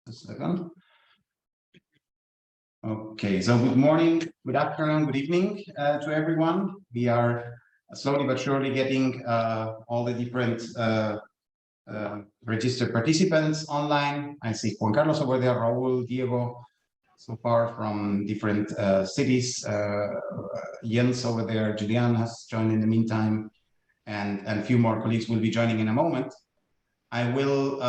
A second. Okay, so good morning, good afternoon, good evening to everyone. We are slowly but surely getting all the different registered participants online. I see Juan Carlos over there, Raul, Diego, so far from different cities. Jens over there, Julian has joined in the meantime, and a few more colleagues will be joining in a moment. I will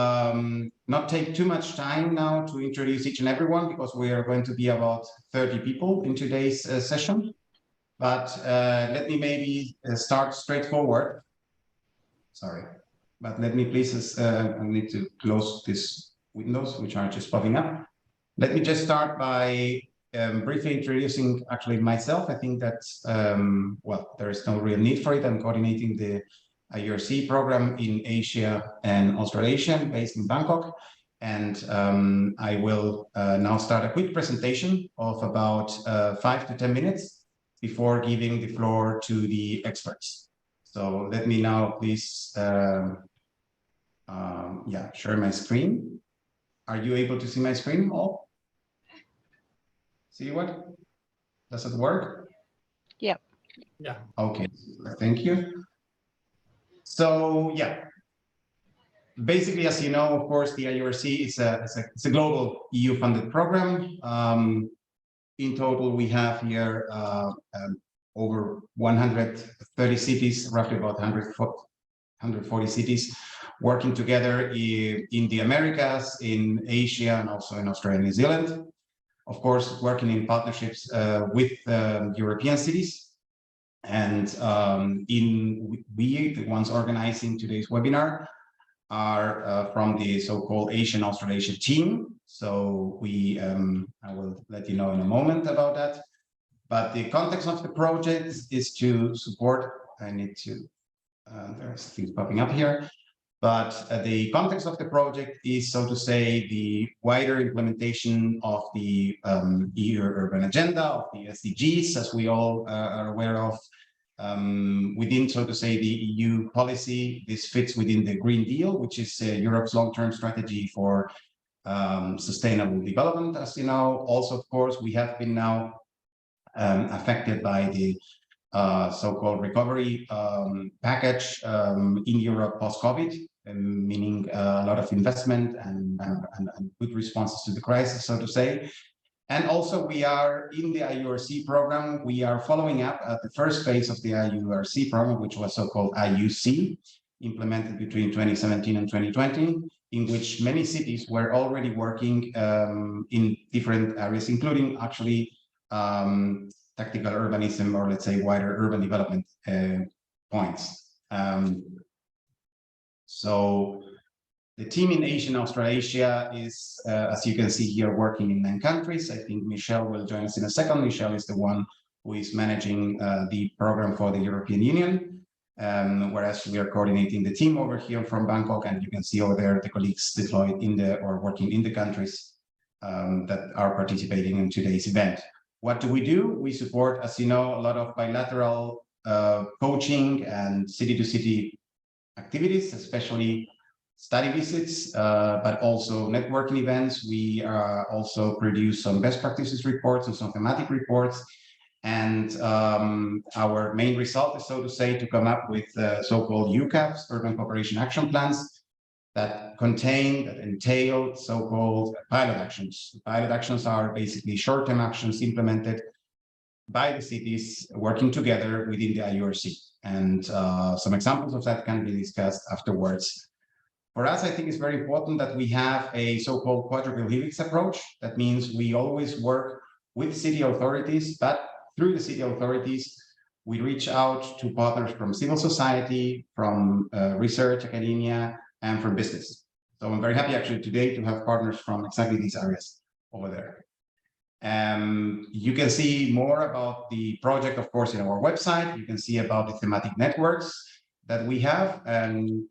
not take too much time now to introduce each and everyone, because we are going to be about 30 people in today's session. But let me maybe start straightforward. Sorry, but let me please, I need to close these windows, which are just popping up. Let me just start by briefly introducing actually myself. I think that, well, there is no real need for it. I'm coordinating the IURC program in Asia and Australasia, based in Bangkok. And I will now start a quick presentation of about 5 to 10 minutes before giving the floor to the experts. So let me now please, share my screen. Are you able to see my screen all? See what? Does it work? Yeah. Yeah. Okay, thank you. So yeah, basically, as you know, of course, the IURC is a global EU-funded program. In total, we have here over 130 cities, roughly about 140 cities, working together in the Americas, in Asia, and also in Australia and New Zealand. Of course, working in partnerships with European cities. And we, the ones organizing today's webinar, are from the so-called Asian Australasia team. So we, I will let you know in a moment about that. But the context of the project is to support, I need to, there's things popping up here. But the context of the project is, so to say, the wider implementation of the EU urban agenda, of the SDGs, as we all are aware of, within, so to say, the EU policy. This fits within the Green Deal, which is Europe's long-term strategy for sustainable development, as you know. Also, of course, we have been now affected by the so-called recovery package in Europe post-COVID, meaning a lot of investment and good responses to the crisis, so to say. And also, we are in the IURC program. We are following up at the first phase of the IURC program, which was so-called IUC, implemented between 2017 and 2020, in which many cities were already working in different areas, including actually tactical urbanism, or let's say wider urban development points. So the team in Asia and Australasia is, as you can see here, working in 9 countries. I think Michelle will join us in a second. Michelle is the one who is managing the program for the European Union, whereas we are coordinating the team over here from Bangkok, and you can see over there the colleagues deployed in the, or working in the countries that are participating in today's event. What do? We support, as you know, a lot of bilateral coaching and city-to-city activities, especially study visits, but also networking events. We also produce some best practices reports and some thematic reports. And our main result is, so to say, to come up with so-called UCAPs, Urban Cooperation Action Plans, that entail so-called pilot actions. Pilot actions are basically short-term actions implemented by the cities working together within the IURC. And some examples of that can be discussed afterwards. For us, I think it's very important that we have a so-called quadruple helix approach. That means we always work with city authorities, but through the city authorities, we reach out to partners from civil society, from research, academia, and from business. So I'm very happy actually today to have partners from exactly these areas over there. You can see more about the project, of course, in our website. You can see about the thematic networks that we have, and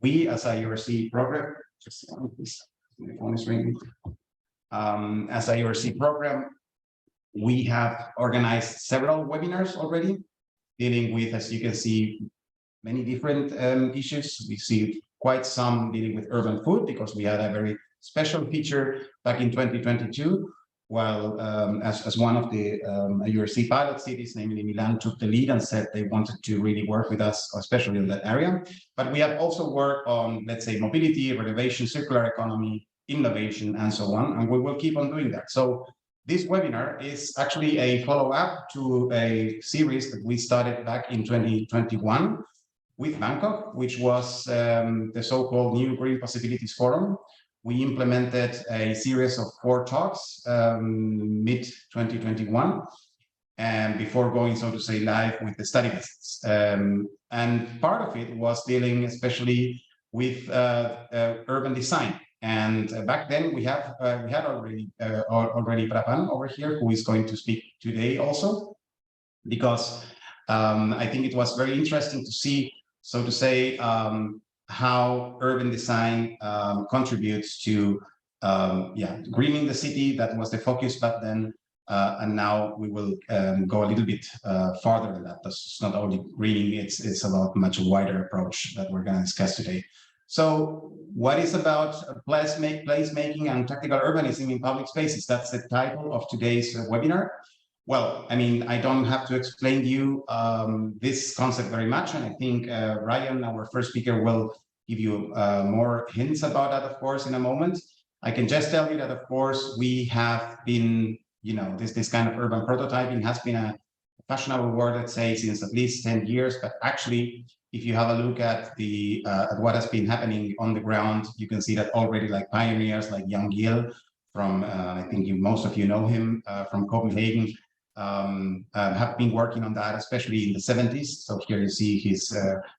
we, as IURC program, just my phone is ringing. As IURC program, we have organized several webinars already, dealing with, as you can see, many different issues. We see quite some dealing with urban food, because we had a very special feature back in 2022, while as one of the IURC pilot cities, namely Milan, took the lead and said they wanted to really work with us, especially in that area. But we have also worked on, let's say, mobility, renovation, circular economy, innovation, and so on, and we will keep on doing that. So this webinar is actually a follow-up to a series that we started back in 2021 with Bangkok, which was the so-called New Green Possibilities Forum. We implemented a series of 4 talks mid-2021, and before going, so to say, live with the study visits. And part of it was dealing especially with urban design. And back then we had already Prapan over here, who is going to speak today also, because I think it was very interesting to see, so to say, how urban design contributes to greening the city. That was the focus back then, and now we will go a little bit farther than that. It's not only greening; it's about a much wider approach that we're going to discuss today. So, what is about placemaking and tactical urbanism in public spaces? That's the title of today's webinar. Well, I mean, I don't have to explain to you this concept very much, and I think Ryan, our first speaker, will give you more hints about that, of course, in a moment. I can just tell you that, of course, we have been, you know, this kind of urban prototyping has been a fashionable word, let's say, since at least 10 years, but actually, if you have a look at the at what has been happening on the ground, you can see that already, like pioneers like Jan Giel from, I think most of you know him from Copenhagen, have been working on that, especially in the 70s. So here you see his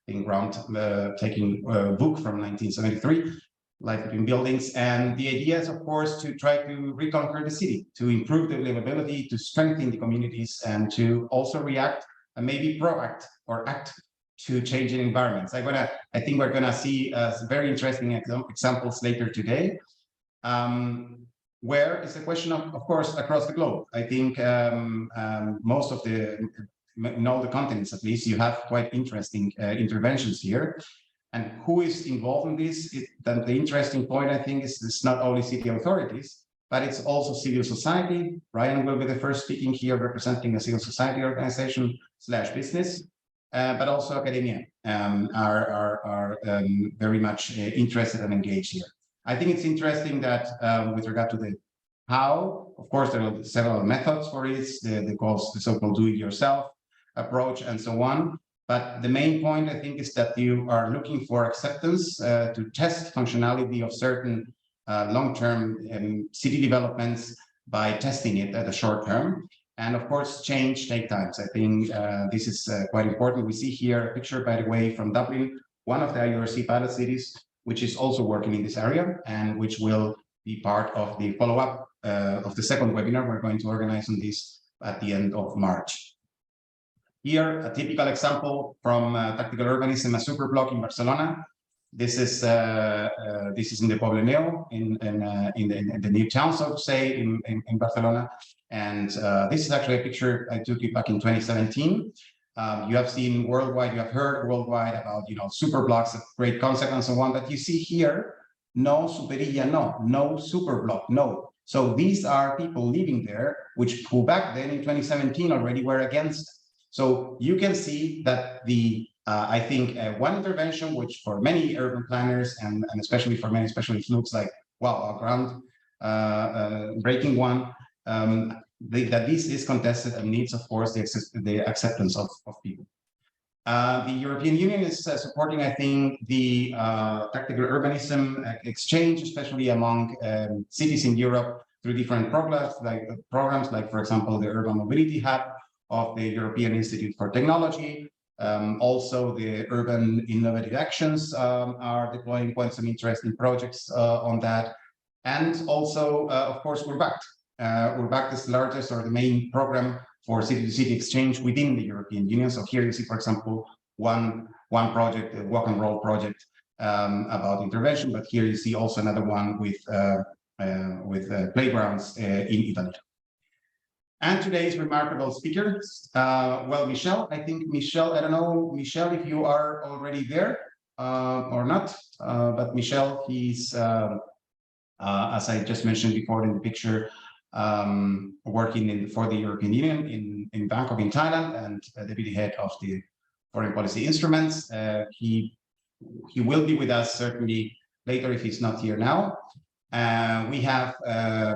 ground-taking book from 1973, Life Between Buildings. And the idea is, of course, to try to reconquer the city, to improve the livability, to strengthen the communities, and to also react and maybe proact or act to changing environments. I think we're gonna see very interesting examples later today. Where is the question of course, across the globe. I think most of in all the continents, at least, you have quite interesting interventions here. And who is involved in this? The interesting point, I think, is it's not only city authorities, but it's also civil society. Ryan will be the first speaking here, representing a civil society organization / business. But also academia are very much interested and engaged here. I think it's interesting that with regard to the how, of course, there are several methods for it, the so-called do-it-yourself approach and so on. But the main point, I think, is that you are looking for acceptance to test functionality of certain long-term city developments by testing it at a short term. And of course, change takes time. I think this is quite important. We see here a picture, by the way, from Dublin, one of the IURC pilot cities, which is also working in this area and which will be part of the follow-up of the second webinar we're going to organize on this at the end of March. Here, a typical example from Tactical Urbanism, a super block in Barcelona. This is in the Poblenou, in the new town, so to say, in Barcelona. And this is actually a picture I took it back in 2017. You have seen worldwide, you have heard worldwide about, you know, super blocks, a great concept and so on. But you see here, no superilla, no super block, no. So these are people living there, who back then in 2017 already were against. So you can see that I think one intervention, which for many urban planners and especially for many specialists looks like, wow, a ground breaking one, that this is contested and needs, of course, the acceptance of people. The European Union is supporting, I think, the tactical urbanism exchange, especially among cities in Europe through different programs, like, for example, the Urban Mobility Hub of the European Institute for Technology. Also, the Urban Innovative Actions are deploying quite some interesting projects on that. And also, of course, URBACT. URBACT is the largest or the main program for city-to-city exchange within the European Union. So here you see, for example, one project, a walk and roll project about intervention, but here you see also another one with playgrounds in Italy. And today's remarkable speakers, well, Michel, I think Michel, I don't know, Michel, if you are already there or not, but Michel, he's as I just mentioned before in the picture, working for the European Union in Bangkok, in Thailand, and deputy head of the foreign policy instruments. He will be with us certainly later if he's not here now. We have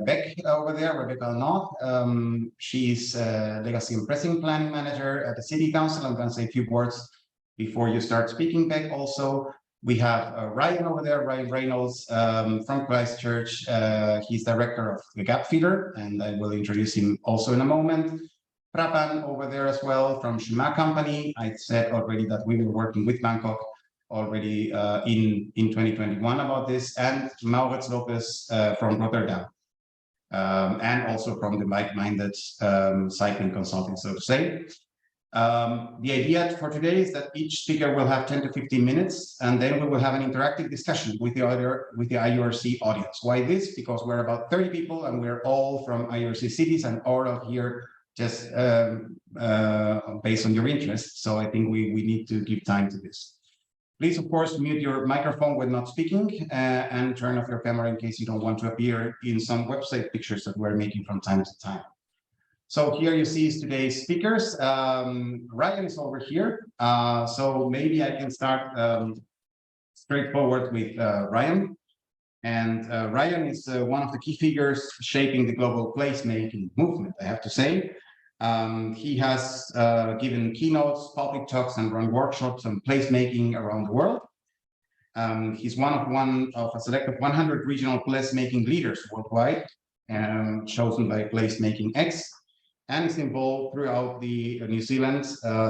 Beck over there, Rebecca Alnott. She's Legacy and Pressing Planning Manager at the City Council. I'm going to say a few words before you start speaking, Beck. Also, we have Ryan over there, Ryan Reynolds from Christchurch. He's director of the Gap Feeder, and I will introduce him also in a moment. Prapan over there as well from Shima Company. I said already that we were working with Bangkok already in 2021 about this, and Maurits Lopez from Rotterdam, and also from the like-minded cycling consulting, so to say. The idea for today is that each speaker will have 10 to 15 minutes, and then we will have an interactive discussion with the IURC audience. Why this? Because we're about 30 people, and we're all from IURC cities, and all of here just based on your interest. So I think we need to give time to this. Please, of course, mute your microphone when not speaking, and turn off your camera in case you don't want to appear in some website pictures that we're making from time to time. So here you see today's speakers. Ryan is over here. So maybe I can start straightforward with Ryan. And Ryan is one of the key figures shaping the global placemaking movement, I have to say. He has given keynotes, public talks, and run workshops on placemaking around the world. He's one of a select of 100 regional placemaking leaders worldwide, chosen by Placemaking X, and is involved throughout the New Zealand,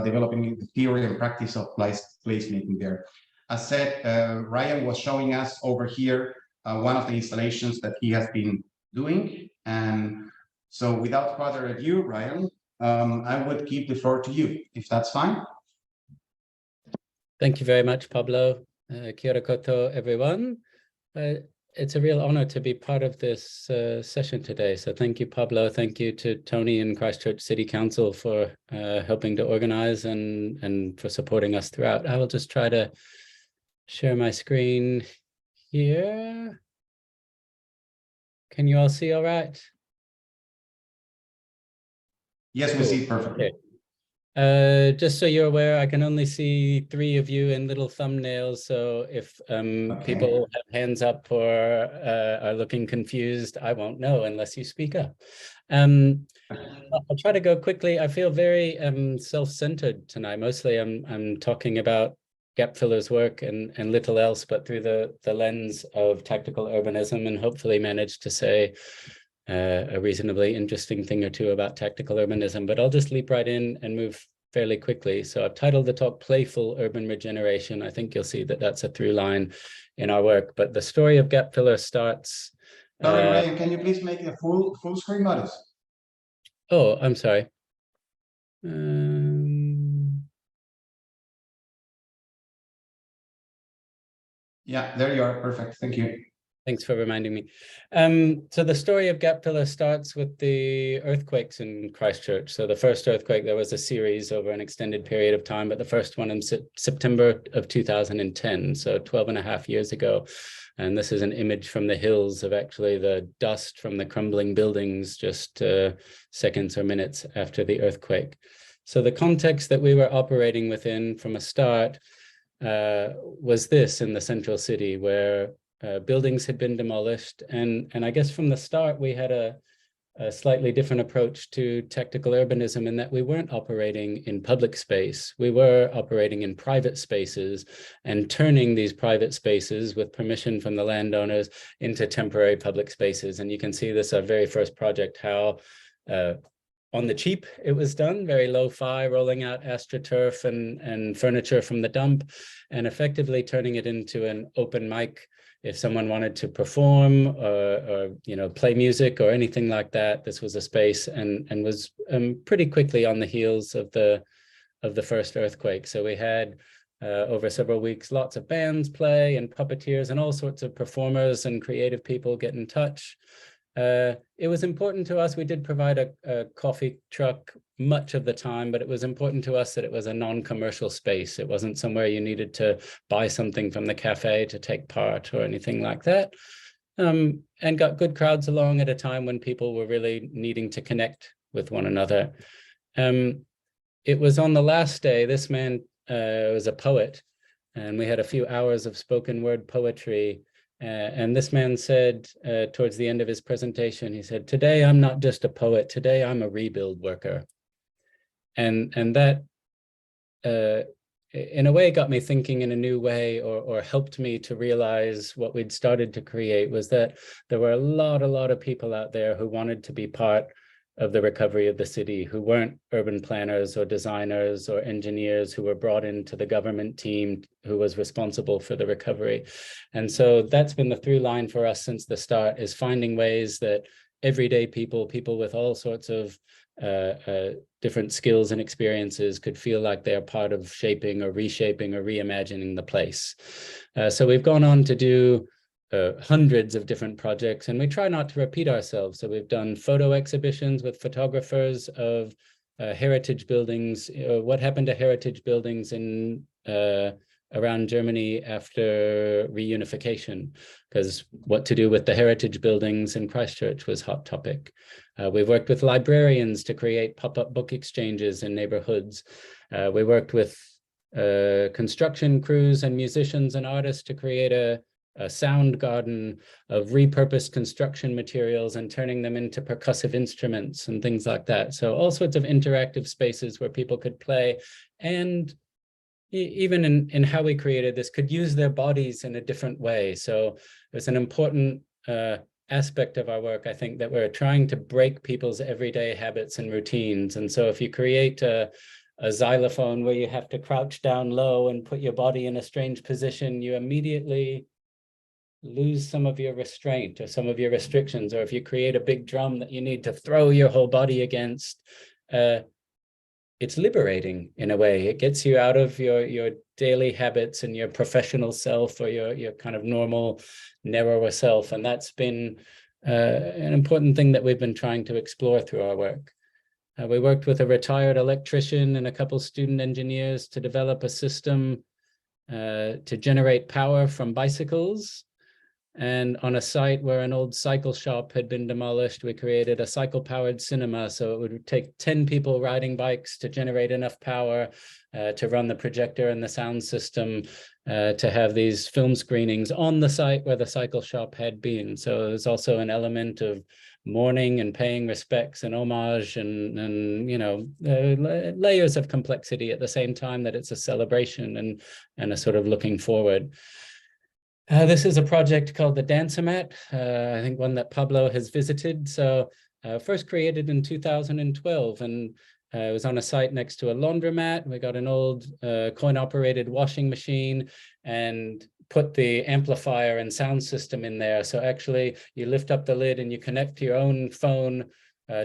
developing the theory and practice of placemaking there. As said, Ryan was showing us over here one of the installations that he has been doing. And so without further ado, Ryan, I would give the floor to you, if that's fine. Thank you very much, Pablo. Kia ora koutou, everyone. It's a real honor to be part of this session today. So thank you, Pablo. Thank you to Tony and Christchurch City Council for helping to organize and for supporting us throughout. I will just try to share my screen here. Can you all see all right? Yes, we see perfectly. Okay. Just so you're aware, I can only see 3 of you in little thumbnails. So if people have hands up or are looking confused, I won't know unless you speak up. I'll try to go quickly. I feel very self-centered tonight. Mostly I'm talking about Gap Filler's work and little else, but through the lens of tactical urbanism, and hopefully manage to say a reasonably interesting thing or two about tactical urbanism. But I'll just leap right in and move fairly quickly. So I've titled the talk Playful Urban Regeneration. I think you'll see that that's a through line in our work. But the story of Gap Filler starts... Sorry, Ryan, can you please make it a full screen modus? Oh, I'm sorry. Yeah, there you are. Perfect. Thank you. Thanks for reminding me. So the story of Gap Filler starts with the earthquakes in Christchurch. So the first earthquake, there was a series over an extended period of time, but the first one in September of 2010, so 12.5 years ago. And this is an image from the hills of actually the dust from the crumbling buildings just seconds or minutes after the earthquake. So the context that we were operating within from a start was this in the central city, where buildings had been demolished. And I guess from the start, we had a slightly different approach to tactical urbanism in that we weren't operating in public space. We were operating in private spaces and turning these private spaces with permission from the landowners into temporary public spaces. And you can see this, our very first project, how on the cheap it was done, very lo-fi, rolling out AstroTurf and furniture from the dump, and effectively turning it into an open mic. If someone wanted to perform or play music or anything like that, this was a space, and was pretty quickly on the heels of the first earthquake. So we had over several weeks, lots of bands play and puppeteers and all sorts of performers and creative people get in touch. It was important to us. We did provide a coffee truck much of the time, but it was important to us that it was a non-commercial space. It wasn't somewhere you needed to buy something from the cafe to take part or anything like that. and got good crowds along at a time when people were really needing to connect with one another. It was on the last day, this man was a poet, and we had a few hours of spoken word poetry. And this man said towards the end of his presentation, he said, "Today I'm not just a poet, today I'm a rebuild worker." And that in a way got me thinking in a new way, or helped me to realize what we'd started to create was that there were a lot of people out there who wanted to be part of the recovery of the city, who weren't urban planners or designers or engineers who were brought into the government team who was responsible for the recovery. And so that's been the through line for us since the start, is finding ways that everyday people with all sorts of different skills and experiences could feel like they're part of shaping or reshaping or reimagining the place. So we've gone on to do hundreds of different projects, and we try not to repeat ourselves. So we've done photo exhibitions with photographers of heritage buildings, what happened to heritage buildings in around Germany after reunification, because what to do with the heritage buildings in Christchurch was hot topic. We've worked with librarians to create pop-up book exchanges in neighborhoods. We worked with construction crews and musicians and artists to create a sound garden of repurposed construction materials and turning them into percussive instruments and things like that. So all sorts of interactive spaces where people could play, and even in how we created this, could use their bodies in a different way. So it's an important aspect of our work, I think, that we're trying to break people's everyday habits and routines. And so if you create a xylophone where you have to crouch down low and put your body in a strange position, you immediately lose some of your restraint or some of your restrictions. Or if you create a big drum that you need to throw your whole body against, it's liberating in a way. It gets you out of your daily habits and your professional self, or your kind of normal, narrower self. And that's been an important thing that we've been trying to explore through our work. We worked with a retired electrician and a couple student engineers to develop a system to generate power from bicycles. And on a site where an old cycle shop had been demolished, we created a cycle-powered cinema. So it would take 10 people riding bikes to generate enough power to run the projector and the sound system to have these film screenings on the site where the cycle shop had been. So there's also an element of mourning and paying respects and homage and you know, layers of complexity at the same time that it's a celebration and a sort of looking forward. This is a project called the Dancemat, I think one that Pablo has visited. So first created in 2012, and it was on a site next to a laundromat. We got an old coin-operated washing machine and put the amplifier and sound system in there. So actually you lift up the lid and you connect to your own phone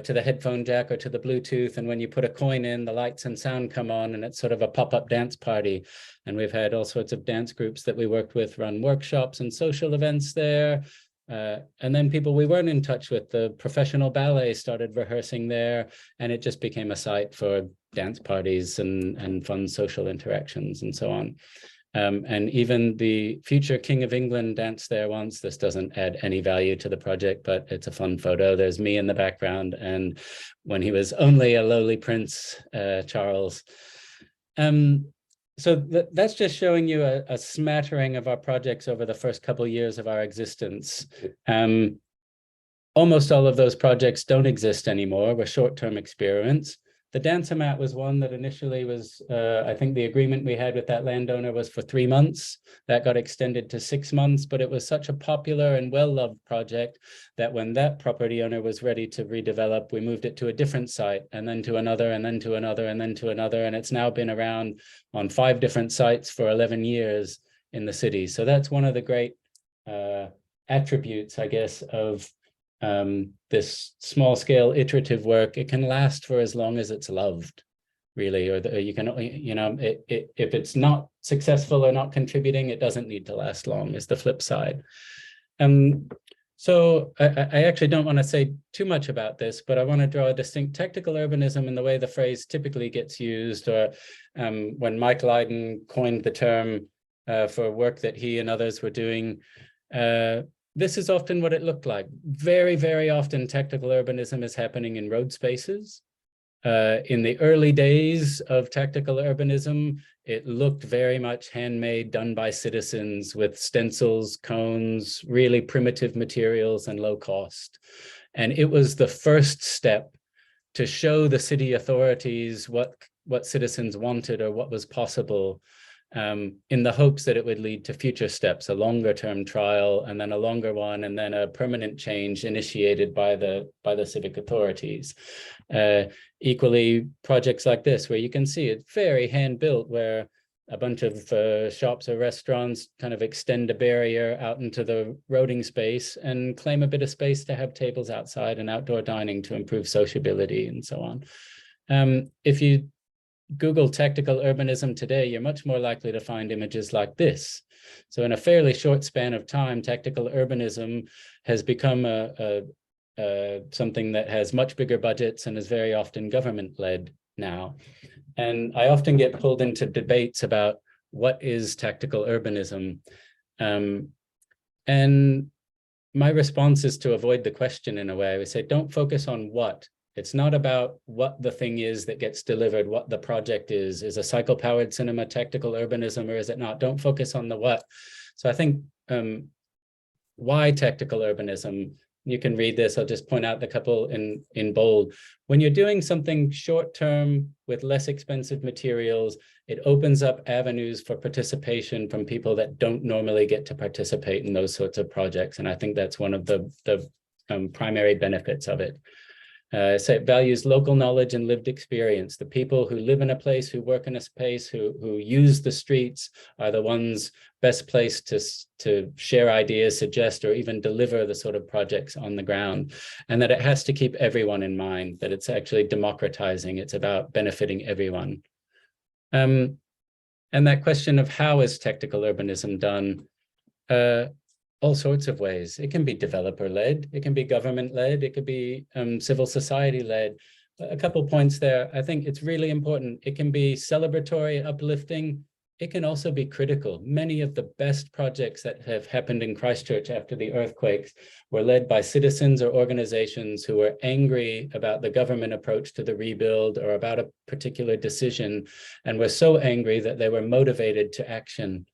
to the headphone jack or to the Bluetooth. And when you put a coin in, the lights and sound come on, and it's sort of a pop-up dance party. And we've had all sorts of dance groups that we worked with run workshops and social events there. And then people we weren't in touch with, the professional ballet started rehearsing there, and it just became a site for dance parties and fun social interactions and so on. And even the future King of England danced there once. This doesn't add any value to the project, but it's a fun photo. There's me in the background, and when he was only a lowly prince, Charles. So that's just showing you a smattering of our projects over the first couple of years of our existence. Almost all of those projects don't exist anymore. We're short-term experiments. The Dancemat was one that initially was, I think the agreement we had with that landowner was for 3 months. That got extended to 6 months, but it was such a popular and well-loved project that when that property owner was ready to redevelop, we moved it to a different site, and then to another, and then to another, and then to another. And it's now been around on 5 different sites for 11 years in the city. So that's one of the great attributes, I guess, of this small scale iterative work. It can last for as long as it's loved, really, or you can, you know, if it's not successful or not contributing, it doesn't need to last long, is the flip side. So I actually don't want to say too much about this, but I want to draw a distinct tactical urbanism in the way the phrase typically gets used, or when Mike Lydon coined the term for work that he and others were doing, this is often what it looked like. Very, very often tactical urbanism is happening in road spaces. In the early days of tactical urbanism, it looked very much handmade, done by citizens with stencils, cones, really primitive materials and low cost. And it was the first step to show the city authorities what citizens wanted or what was possible, in the hopes that it would lead to future steps, a longer term trial, and then a longer one, and then a permanent change initiated by the civic authorities. Equally, projects like this, where you can see it's very hand-built, where a bunch of shops or restaurants kind of extend a barrier out into the roading space and claim a bit of space to have tables outside and outdoor dining to improve sociability and so on. If you Google tactical urbanism today, you're much more likely to find images like this. So in a fairly short span of time, tactical urbanism has become something that has much bigger budgets and is very often government-led now. And I often get pulled into debates about what is tactical urbanism. And my response is to avoid the question in a way. We say, don't focus on what. It's not about what the thing is that gets delivered, what the project is. Is a cycle-powered cinema tactical urbanism or is it not? Don't focus on the what. So I think why tactical urbanism? You can read this. I'll just point out the couple in bold. When you're doing something short-term with less expensive materials, it opens up avenues for participation from people that don't normally get to participate in those sorts of projects. And I think that's one of the primary benefits of it. So it values local knowledge and lived experience. The people who live in a place, who work in a space, who use the streets are the ones best placed to share ideas, suggest, or even deliver the sort of projects on the ground. And that it has to keep everyone in mind, that it's actually democratizing. It's about benefiting everyone. And that question of how is tactical urbanism done? All sorts of ways. It can be developer-led, it can be government-led, it could be civil society-led. A couple points there. I think it's really important. It can be celebratory, uplifting. It can also be critical. Many of the best projects that have happened in Christchurch after the earthquakes were led by citizens or organizations who were angry about the government approach to the rebuild or about a particular decision, and were so angry that they were motivated to action.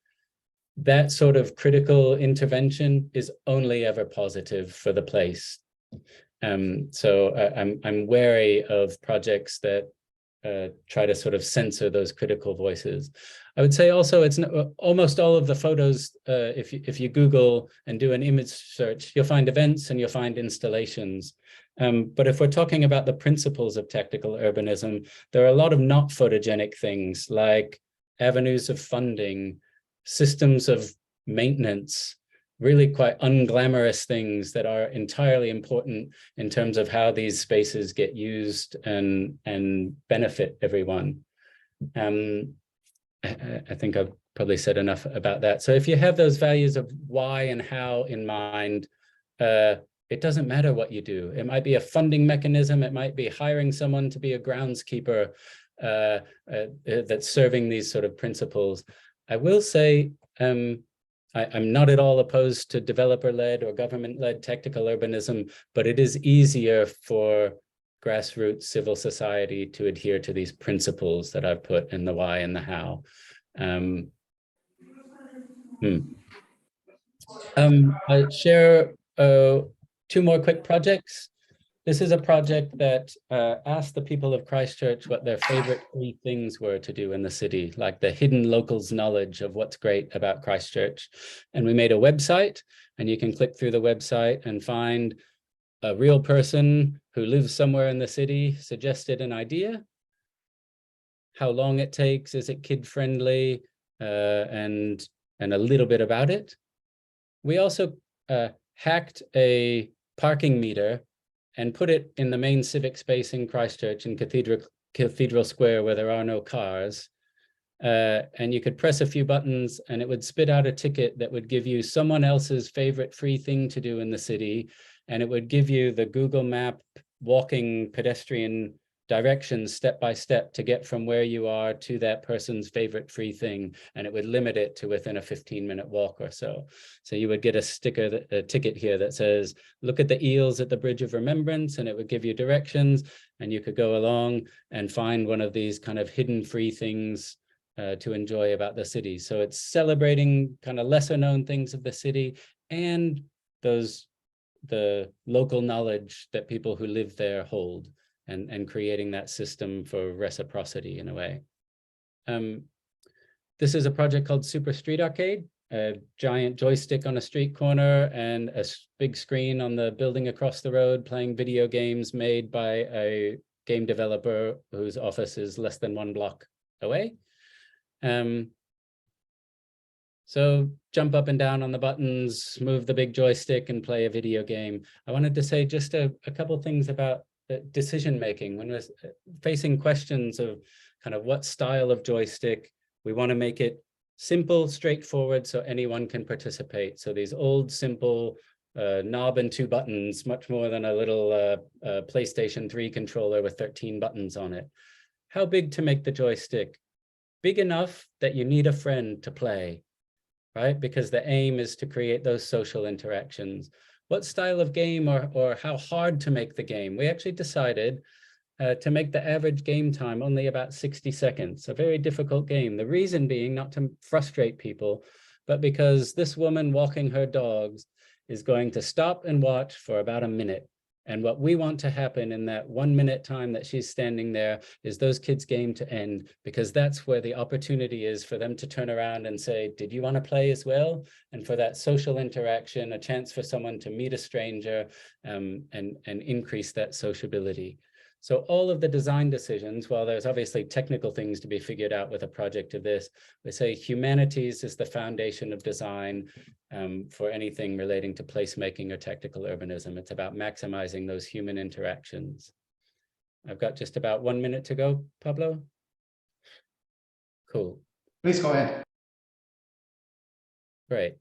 That sort of critical intervention is only ever positive for the place. So I'm wary of projects that try to sort of censor those critical voices. I would say also it's almost all of the photos, if you Google and do an image search, you'll find events and you'll find installations. But if we're talking about the principles of tactical urbanism, there are a lot of not photogenic things like avenues of funding, systems of maintenance, really quite unglamorous things that are entirely important in terms of how these spaces get used and benefit everyone. I think I've probably said enough about that. So if you have those values of why and how in mind, it doesn't matter what you do. It might be a funding mechanism. It might be hiring someone to be a groundskeeper that's serving these sort of principles. I will say I'm not at all opposed to developer-led or government-led tactical urbanism, but it is easier for grassroots civil society to adhere to these principles that I've put in the why and the how. I'll share two more quick projects. This is a project that asked the people of Christchurch what their favorite 3 things were to do in the city, like the hidden locals' knowledge of what's great about Christchurch. And we made a website, and you can click through the website and find a real person who lives somewhere in the city suggested an idea, how long it takes, is it kid-friendly, and a little bit about it. We also hacked a parking meter and put it in the main civic space in Christchurch in Cathedral Square where there are no cars. And you could press a few buttons and it would spit out a ticket that would give you someone else's favorite free thing to do in the city. And it would give you the Google Map walking pedestrian directions step by step to get from where you are to that person's favorite free thing, and it would limit it to within a 15-minute walk or so. So you would get a ticket here that says, look at the eels at the Bridge of Remembrance, and it would give you directions, and you could go along and find one of these kind of hidden free things to enjoy about the city. So it's celebrating kind of lesser known things of the city and the local knowledge that people who live there hold, and creating that system for reciprocity in a way. This is a project called Super Street Arcade, a giant joystick on a street corner and a big screen on the building across the road playing video games made by a game developer whose office is less than 1 block away. So jump up and down on the buttons, move the big joystick and play a video game. I wanted to say just a couple things about decision-making. When we're facing questions of kind of what style of joystick, we want to make it simple, straightforward, so anyone can participate. So these old, simple knob and 2 buttons, much more than a little PlayStation 3 controller with 13 buttons on it. How big to make the joystick? Big enough that you need a friend to play, right? Because the aim is to create those social interactions. What style of game or how hard to make the game? We actually decided to make the average game time only about 60 seconds, a very difficult game. The reason being not to frustrate people, but because this woman walking her dogs is going to stop and watch for about a minute. And what we want to happen in that 1 minute time that she's standing there is those kids' game to end, because that's where the opportunity is for them to turn around and say, did you want to play as well? And for that social interaction, a chance for someone to meet a stranger and increase that sociability. So all of the design decisions, while there's obviously technical things to be figured out with a project of this, we say humanities is the foundation of design for anything relating to placemaking or tactical urbanism. It's about maximizing those human interactions. I've got just about 1 minute to go, Pablo. Cool. Please go ahead. Great.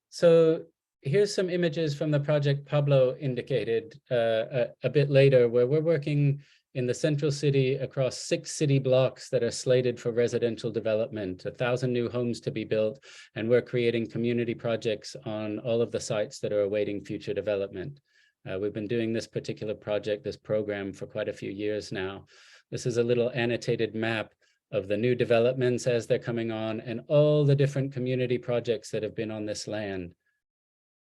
So here's some images from the project Pablo indicated a bit later, where we're working in the central city across 6 city blocks that are slated for residential development, 1,000 new homes to be built, and we're creating community projects on all of the sites that are awaiting future development. We've been doing this particular project, this program, for quite a few years now. This is a little annotated map of the new developments as they're coming on and all the different community projects that have been on this land.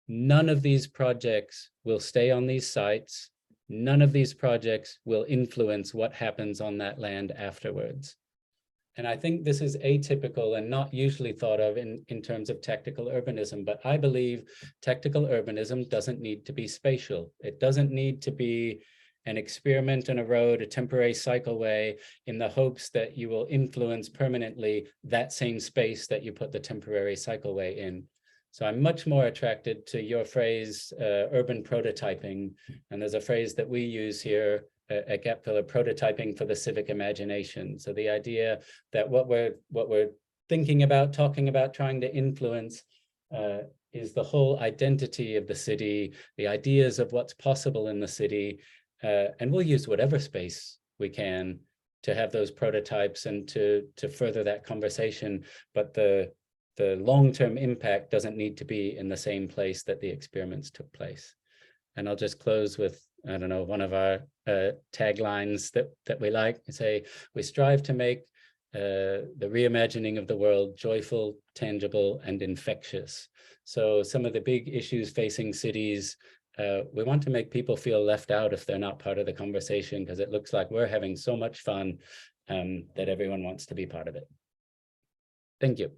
None of these projects will stay on these sites. None of these projects will influence what happens on that land afterwards. And I think this is atypical and not usually thought of in terms of tactical urbanism, but I believe tactical urbanism doesn't need to be spatial. It doesn't need to be an experiment in a road, a temporary cycleway, in the hopes that you will influence permanently that same space that you put the temporary cycleway in. So I'm much more attracted to your phrase, urban prototyping. And there's a phrase that we use here at Gap Filler, prototyping for the civic imagination. So the idea that what we're thinking about, talking about, trying to influence is the whole identity of the city, the ideas of what's possible in the city. And we'll use whatever space we can to have those prototypes and to further that conversation. But the long-term impact doesn't need to be in the same place that the experiments took place. And I'll just close with, I don't know, one of our taglines that we like. We say, we strive to make the reimagining of the world joyful, tangible, and infectious. So some of the big issues facing cities, we want to make people feel left out if they're not part of the conversation, because it looks like we're having so much fun that everyone wants to be part of it. Thank you.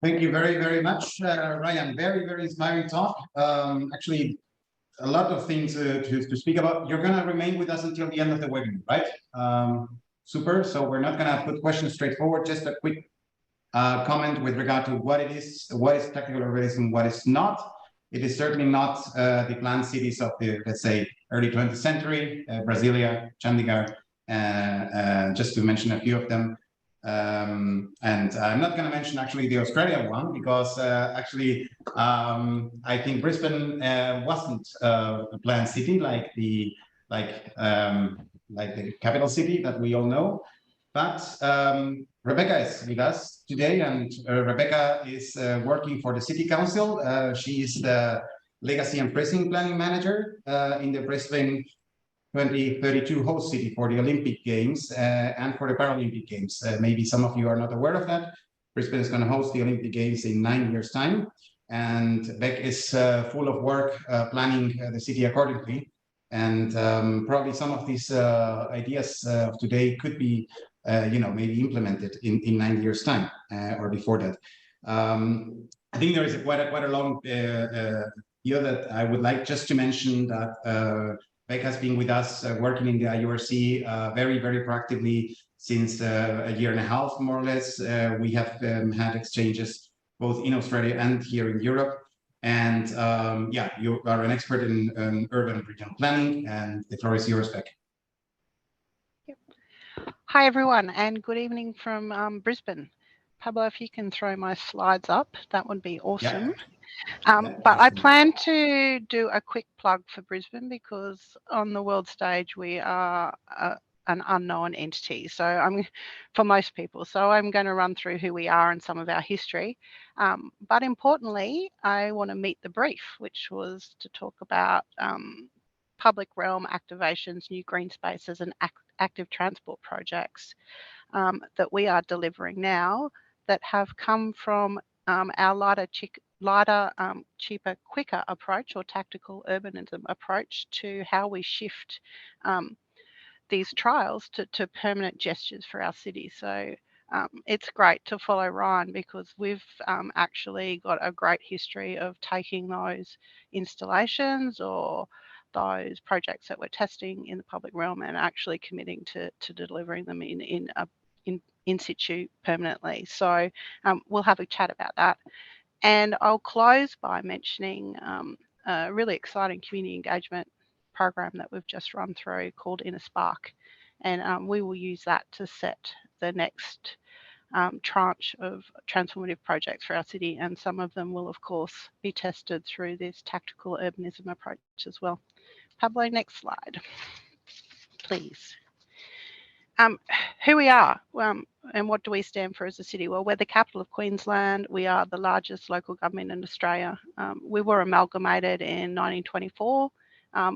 Thank you very, very much, Ryan. Very, very inspiring talk. Actually, a lot of things to speak about. You're going to remain with us until the end of the webinar, right? Super. So we're not going to put questions straightforward. Just a quick comment with regard to what it is, what is tactical urbanism, what is not. It is certainly not the planned cities of the, let's say, early 20th century, Brasilia, Chandigarh, just to mention a few of them. And I'm not going to mention actually the Australian one, because actually I think Brisbane wasn't a planned city like the like the capital city that we all know. But Rebecca is with us today, and Rebecca is working for the City Council. She is the Legacy and Precinct Planning Manager in the Brisbane 2032 host city for the Olympic Games and for the Paralympic Games. Maybe some of you are not aware of that. Brisbane is going to host the Olympic Games in 9 years' time. And Beck is full of work planning the city accordingly. And probably some of these ideas of today could be, maybe implemented in 9 years' time or before that. I think there is quite a long here that I would like just to mention that Beck has been with us working in the IURC very, very proactively since a year and a half, more or less. We have had exchanges both in Australia and here in Europe. And you are an expert in urban regional planning, and the floor is yours, Beck. Yep. Hi, everyone, and good evening from Brisbane. Pablo, if you can throw my slides up, that would be awesome. But I plan to do a quick plug for Brisbane because on the world stage, we are an unknown entity. So for most people, so I'm going to run through who we are and some of our history. But importantly, I want to meet the brief, which was to talk about public realm activations, new green spaces and active transport projects that we are delivering now that have come from our lighter, cheaper, quicker approach or tactical urbanism approach to how we shift these trials to permanent gestures for our city. So it's great to follow Ryan because we've actually got a great history of taking those installations or those projects that we're testing in the public realm and actually committing to delivering them in situ permanently. So we'll have a chat about that. And I'll close by mentioning a really exciting community engagement program that we've just run through called Inner Spark. And we will use that to set the next tranche of transformative projects for our city. And some of them will, of course, be tested through this tactical urbanism approach as well. Pablo, next slide, please. Who we are and what do we stand for as a city? Well, we're the capital of Queensland. We are the largest local government in Australia. We were amalgamated in 1924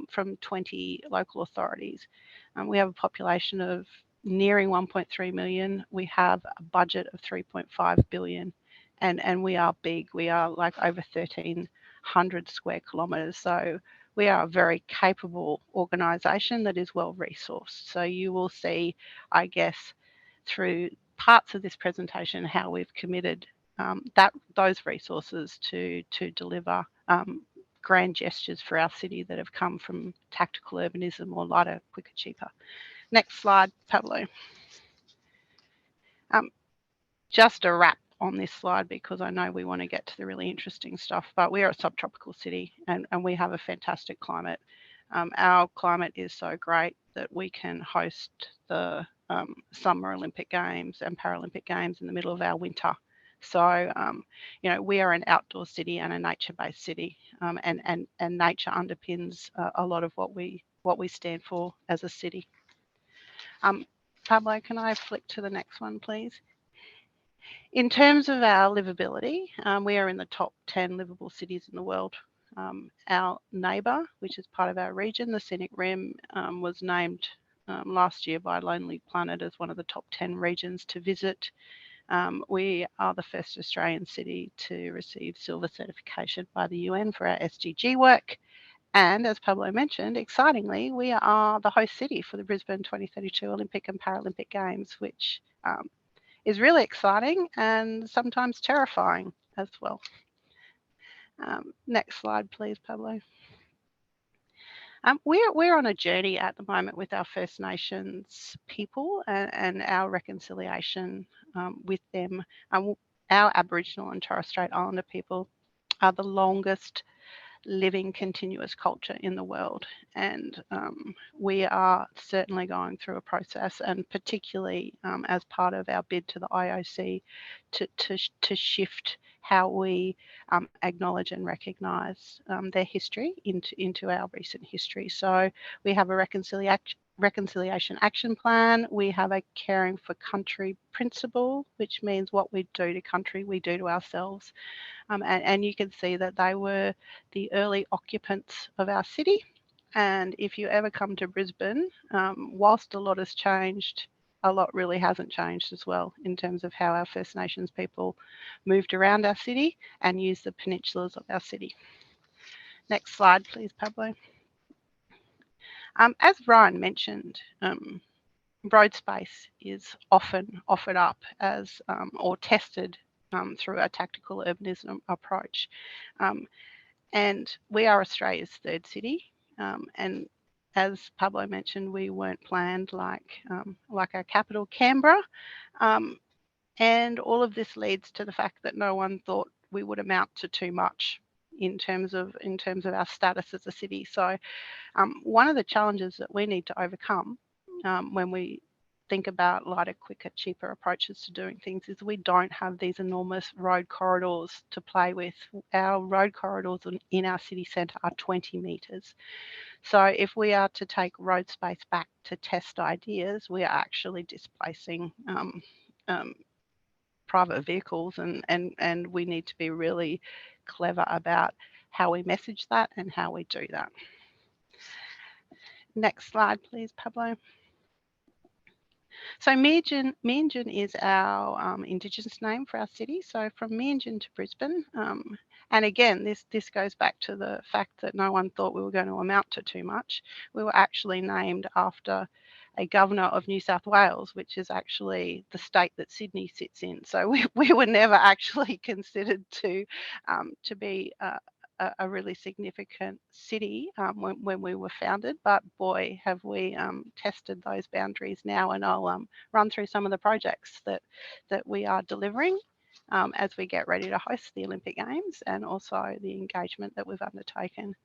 from 20 local authorities. We have a population of nearing 1.3 million. We have a budget of 3.5 billion and we are big. We are like over 1,300 square kilometres. So we are a very capable organisation that is well resourced. So you will see, I guess, through parts of this presentation how we've committed those resources to deliver grand gestures for our city that have come from tactical urbanism or lighter, quicker, cheaper. Next slide, Pablo. Just a wrap on this slide because I know we want to get to the really interesting stuff, but we are a subtropical city and we have a fantastic climate. Our climate is so great that we can host the Summer Olympic Games and Paralympic Games in the middle of our winter. So, we are an outdoor city and a nature-based city, and nature underpins a lot of what we stand for as a city. Pablo, can I flick to the next one, please? In terms of our livability, we are in the top 10 livable cities in the world. Our neighbour, which is part of our region, the Scenic Rim, was named last year by Lonely Planet as one of the top 10 regions to visit. We are the first Australian city to receive silver certification by the UN for our SDG work. And as Pablo mentioned, excitingly, we are the host city for the Brisbane 2032 Olympic and Paralympic Games, which is really exciting and sometimes terrifying as well. Next slide, please, Pablo. We're on a journey at the moment with our First Nations people and our reconciliation with them. Our Aboriginal and Torres Strait Islander people are the longest living continuous culture in the world. And we are certainly going through a process, and particularly as part of our bid to the IOC to shift how we acknowledge and recognise their history into our recent history. So we have a reconciliation action plan. We have a caring for country principle, which means what we do to country, we do to ourselves. And you can see that they were the early occupants of our city. And if you ever come to Brisbane, whilst a lot has changed, a lot really hasn't changed as well in terms of how our First Nations people moved around our city and used the peninsulas of our city. Next slide, please, Pablo. As Ryan mentioned, road space is often offered up as or tested through a tactical urbanism approach. And we are Australia's third city. And as Pablo mentioned, we weren't planned like our capital, Canberra. And all of this leads to the fact that no one thought we would amount to too much in terms of our status as a city. So one of the challenges that we need to overcome when we think about lighter, quicker, cheaper approaches to doing things is we don't have these enormous road corridors to play with. Our road corridors in our city centre are 20 metres. So if we are to take road space back to test ideas, we are actually displacing private vehicles, and we need to be really clever about how we message that and how we do that. Next slide, please, Pablo. So Meanjin is our Indigenous name for our city. So from Meanjin to Brisbane, and again, this goes back to the fact that no one thought we were going to amount to too much. We were actually named after a governor of New South Wales, which is actually the state that Sydney sits in. So we were never actually considered to be a really significant city when we were founded, but boy, have we tested those boundaries now. And I'll run through some of the projects that we are delivering as we get ready to host the Olympic Games, and also the engagement that we've undertaken.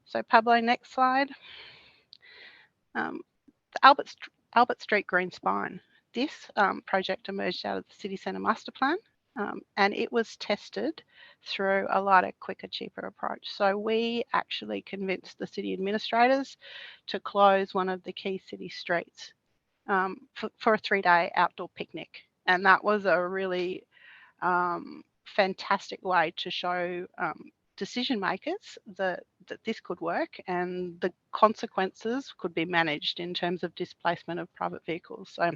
So Pablo, next slide. The Albert Street Green Spine. This project emerged out of the City Centre Master Plan. And it was tested through a lighter, quicker, cheaper approach. So we actually convinced the city administrators to close one of the key city streets for a 3-day outdoor picnic. And that was a really fantastic way to show decision makers that this could work and the consequences could be managed in terms of displacement of private vehicles. So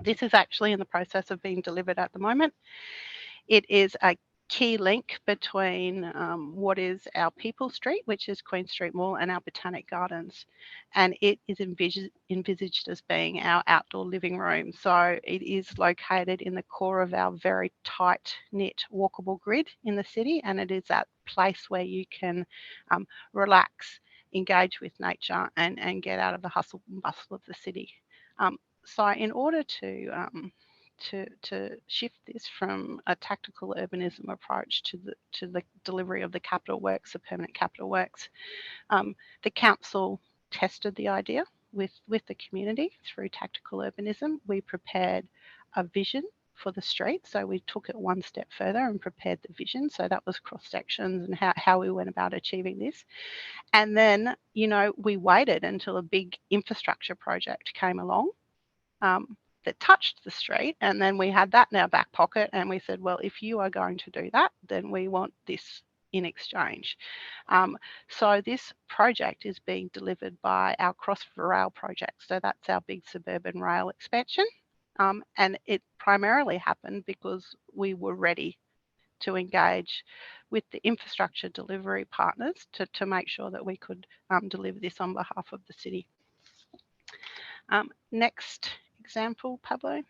this is actually in the process of being delivered at the moment. It is a key link between what is our People Street, which is Queen Street Mall, and our Botanic Gardens. And it is envisaged as being our outdoor living room. So it is located in the core of our very tight-knit walkable grid in the city. And it is that place where you can relax, engage with nature, and get out of the hustle and bustle of the city. So in order to shift this from a tactical urbanism approach to the delivery of the capital works, the permanent capital works, the council tested the idea with the community through tactical urbanism. We prepared a vision for the street. So we took it one step further and prepared the vision. So that was cross sections and how we went about achieving this. And then, we waited until a big infrastructure project came along that touched the street, and then we had that in our back pocket, and we said, well, if you are going to do that, then we want this in exchange. So this project is being delivered by our Cross Rail project. So that's our big suburban rail expansion, and it primarily happened because we were ready to engage with the infrastructure delivery partners to make sure that we could deliver this on behalf of the city. Next example, Pablo.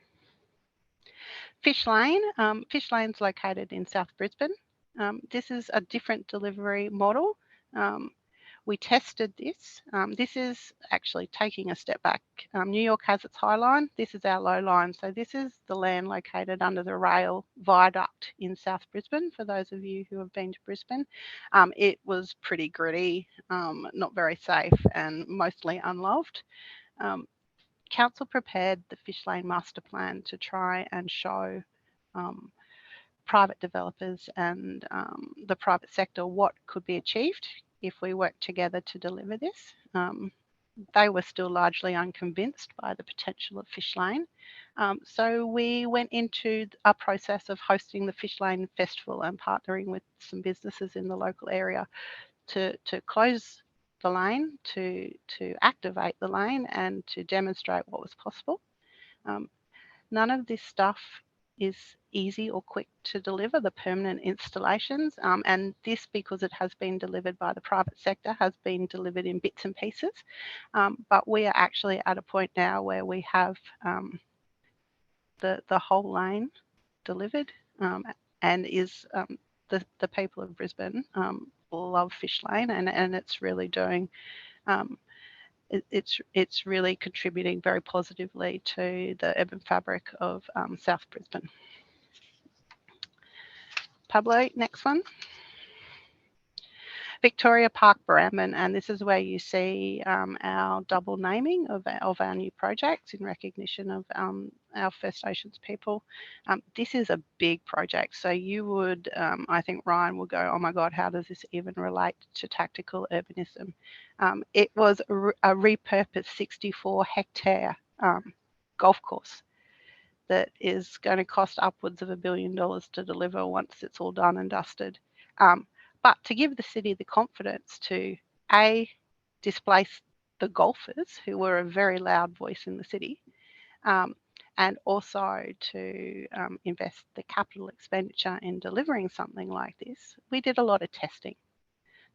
Fish Lane. Fish Lane's located in South Brisbane. This is a different delivery model. We tested this. This is actually taking a step back. New York has its high line. This is our low line. So this is the land located under the rail viaduct in South Brisbane, for those of you who have been to Brisbane. It was pretty gritty, not very safe, and mostly unloved. Council prepared the Fish Lane Master Plan to try and show private developers and the private sector what could be achieved if we worked together to deliver this. They were still largely unconvinced by the potential of Fish Lane. So we went into a process of hosting the Fish Lane Festival and partnering with some businesses in the local area to close the lane, to activate the lane, and to demonstrate what was possible. None of this stuff is easy or quick to deliver, the permanent installations, and this, because it has been delivered by the private sector, has been delivered in bits and pieces. But we are actually at a point now where we have the whole lane delivered, and is the people of Brisbane love Fish Lane, and it's really doing it's really contributing very positively to the urban fabric of South Brisbane. Pablo, next one. Victoria Park Barambin, and this is where you see our double naming of our new projects in recognition of our First Nations people. This is a big project, so you would, I think Ryan will go, oh my God, how does this even relate to tactical urbanism? It was a repurposed 64-hectare golf course that is going to cost upwards of $1 billion to deliver once it's all done and dusted. But to give the city the confidence to, A, displace the golfers, who were a very loud voice in the city, and also to invest the capital expenditure in delivering something like this, we did a lot of testing.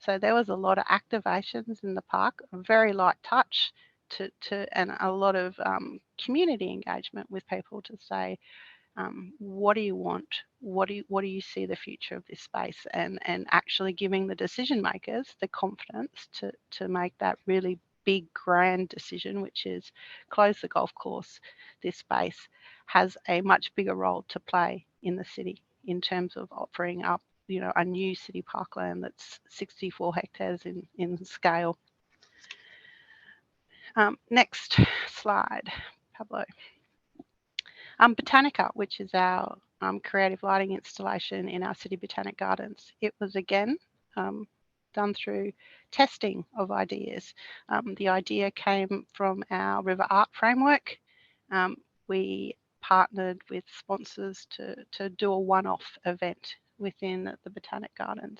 So there was a lot of activations in the park, a very light touch, and a lot of community engagement with people to say, what do you want? What do you see the future of this space? And actually giving the decision makers the confidence to make that really big, grand decision, which is close the golf course. This space has a much bigger role to play in the city in terms of offering up, you know, a new city parkland that's 64 hectares in scale. Next slide, Pablo. Botanica, which is our creative lighting installation in our City Botanic Gardens. It was again done through testing of ideas. The idea came from our River Art framework. We partnered with sponsors to do a one-off event within the Botanic Gardens.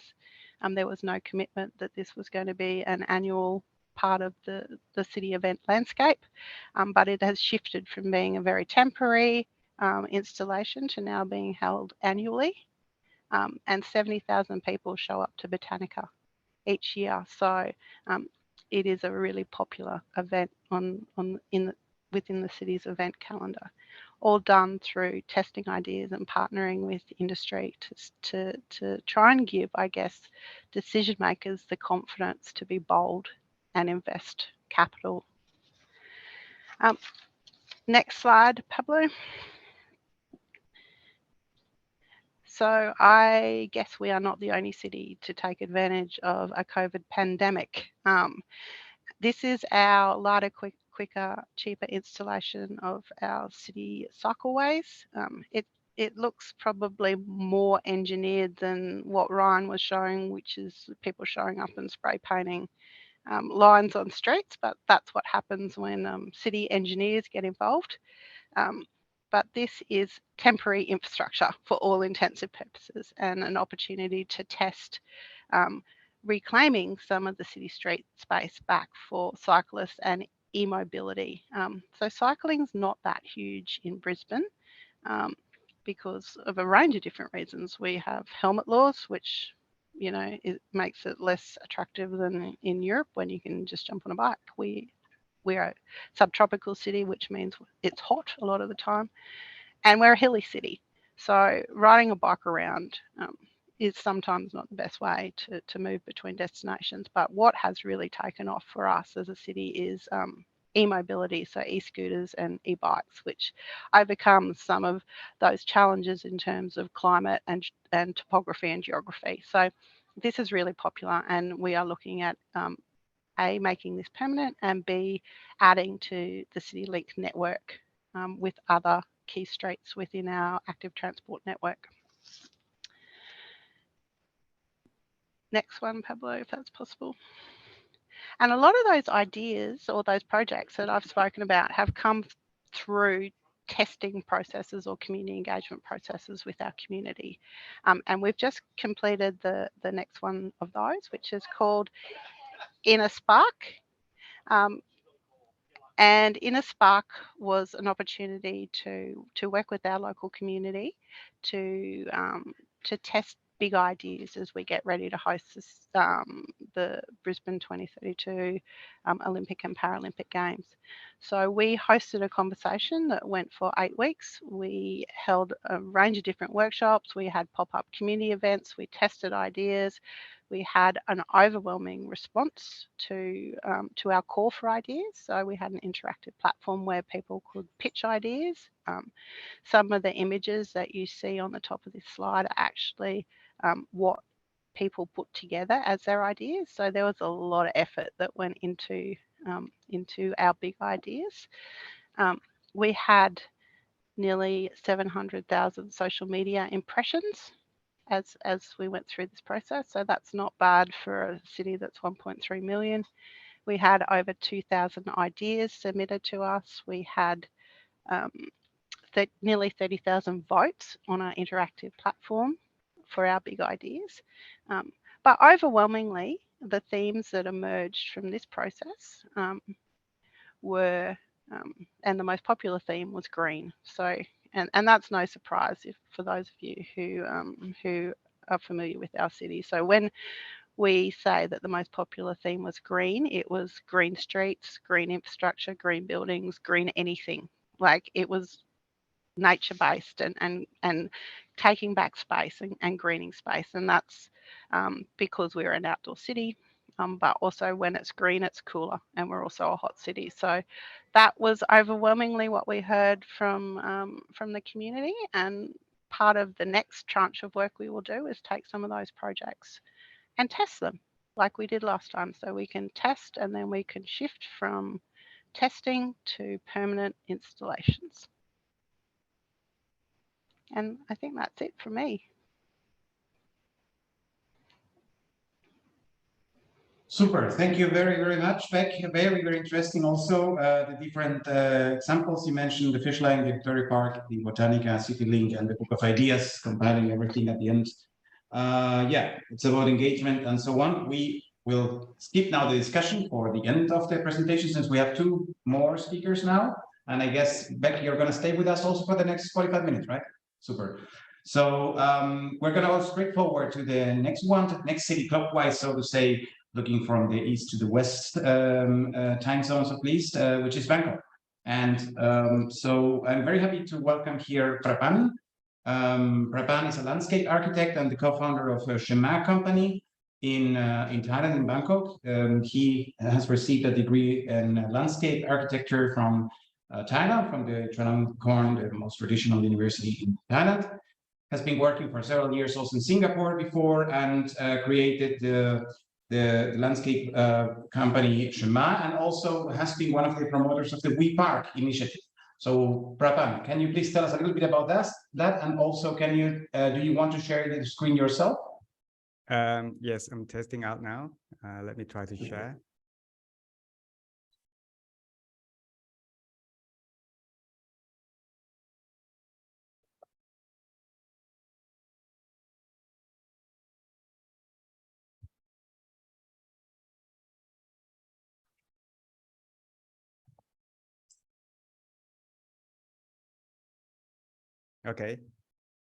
There was no commitment that this was going to be an annual part of the city event landscape, but it has shifted from being a very temporary installation to now being held annually, and 70,000 people show up to Botanica each year. So it is a really popular event within the city's event calendar, all done through testing ideas and partnering with industry to try and give, I guess, decision makers the confidence to be bold and invest capital. Next slide, Pablo. So I guess we are not the only city to take advantage of a COVID pandemic. This is our lighter, quicker, cheaper installation of our city cycleways. It looks probably more engineered than what Ryan was showing, which is people showing up and spray painting lines on streets, but that's what happens when city engineers get involved. But this is temporary infrastructure for all intents and purposes, and an opportunity to test reclaiming some of the city street space back for cyclists and e-mobility. So cycling's not that huge in Brisbane because of a range of different reasons. We have helmet laws, which, you know, it makes it less attractive than in Europe when you can just jump on a bike. We're a subtropical city, which means it's hot a lot of the time, and we're a hilly city. So riding a bike around is sometimes not the best way to move between destinations. But what has really taken off for us as a city is e-mobility, so e-scooters and e-bikes, which overcome some of those challenges in terms of climate and topography and geography. So this is really popular, and we are looking at A, making this permanent, and B, adding to the CityLink network with other key streets within our active transport network. Next one, Pablo, if that's possible. And a lot of those ideas or those projects that I've spoken about have come through testing processes or community engagement processes with our community. And we've just completed the next one of those, which is called Inner Spark. And Inner Spark was an opportunity to work with our local community to test big ideas as we get ready to host this, the Brisbane 2032 Olympic and Paralympic Games. So we hosted a conversation that went for 8 weeks. We held a range of different workshops. We had pop-up community events. We tested ideas. We had an overwhelming response to our call for ideas. So we had an interactive platform where people could pitch ideas. Some of the images that you see on the top of this slide are actually what people put together as their ideas. So there was a lot of effort that went into our big ideas. We had nearly 700,000 social media impressions as we went through this process. So that's not bad for a city that's 1.3 million. We had over 2,000 ideas submitted to us. We had nearly 30,000 votes on our interactive platform for our big ideas. But overwhelmingly, the themes that emerged from this process were, and the most popular theme was green. So, and that's no surprise for those of you who are familiar with our city. So when we say that the most popular theme was green, it was green streets, green infrastructure, green buildings, green anything. Like it was nature-based and taking back space and greening space. And that's because we're an outdoor city, but also when it's green, it's cooler, and we're also a hot city. So that was overwhelmingly what we heard from the community. And part of the next tranche of work we will do is take some of those projects and test them like we did last time. So we can test, and then we can shift from testing to permanent installations. And I think that's it for me. Super. Thank you very, very much, Beck. Very, very interesting also, the different examples you mentioned, the fish line, the Victoria Park, the Botanica, CityLink, and the Book of Ideas, compiling everything at the end. Yeah, it's about engagement and so on. We will skip now the discussion for the end of the presentation since we have 2 more speakers now. And I guess, Beck, you're going to stay with us also for the next 45 minutes, right? Super. So we're going to go straight forward to the next one, to the next city clockwise, so to say, looking from the east to the west time zones at least, which is Bangkok. And so I'm very happy to welcome here Prapan. Prapan is a landscape architect and the co-founder of a Shema company in Thailand, in Bangkok. He has received a degree in landscape architecture from Thailand, from the Chulalongkorn, the most traditional university in Thailand. Has been working for several years also in Singapore before, and created the landscape company Shema, and also has been one of the promoters of the We Park initiative. So Prapan, can you please tell us a little bit about that, and also can you do you want to share the screen yourself? Yes, I'm testing out now. Let me try to share. Okay,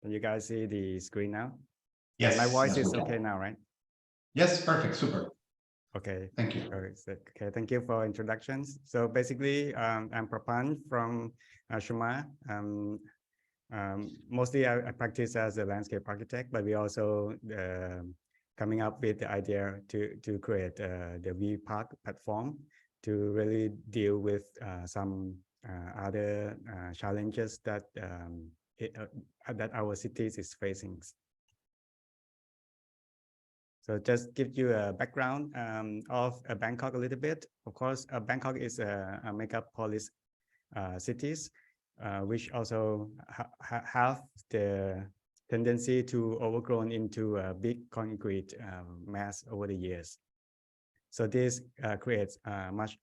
can you guys see the screen now? Yes. My voice yes, is okay now, right? Yes, perfect, super. Okay. Thank you. Okay, thank you for introductions. So basically, I'm Prapan from Shema. Mostly I practice as a landscape architect, but we also coming up with the idea to create the V Park platform to really deal with some other challenges that that our cities is facing. So just give you a background of Bangkok a little bit. Of course, Bangkok is a megapolis cities, which also have the tendency to overgrown into a big concrete mass over the years. So this creates much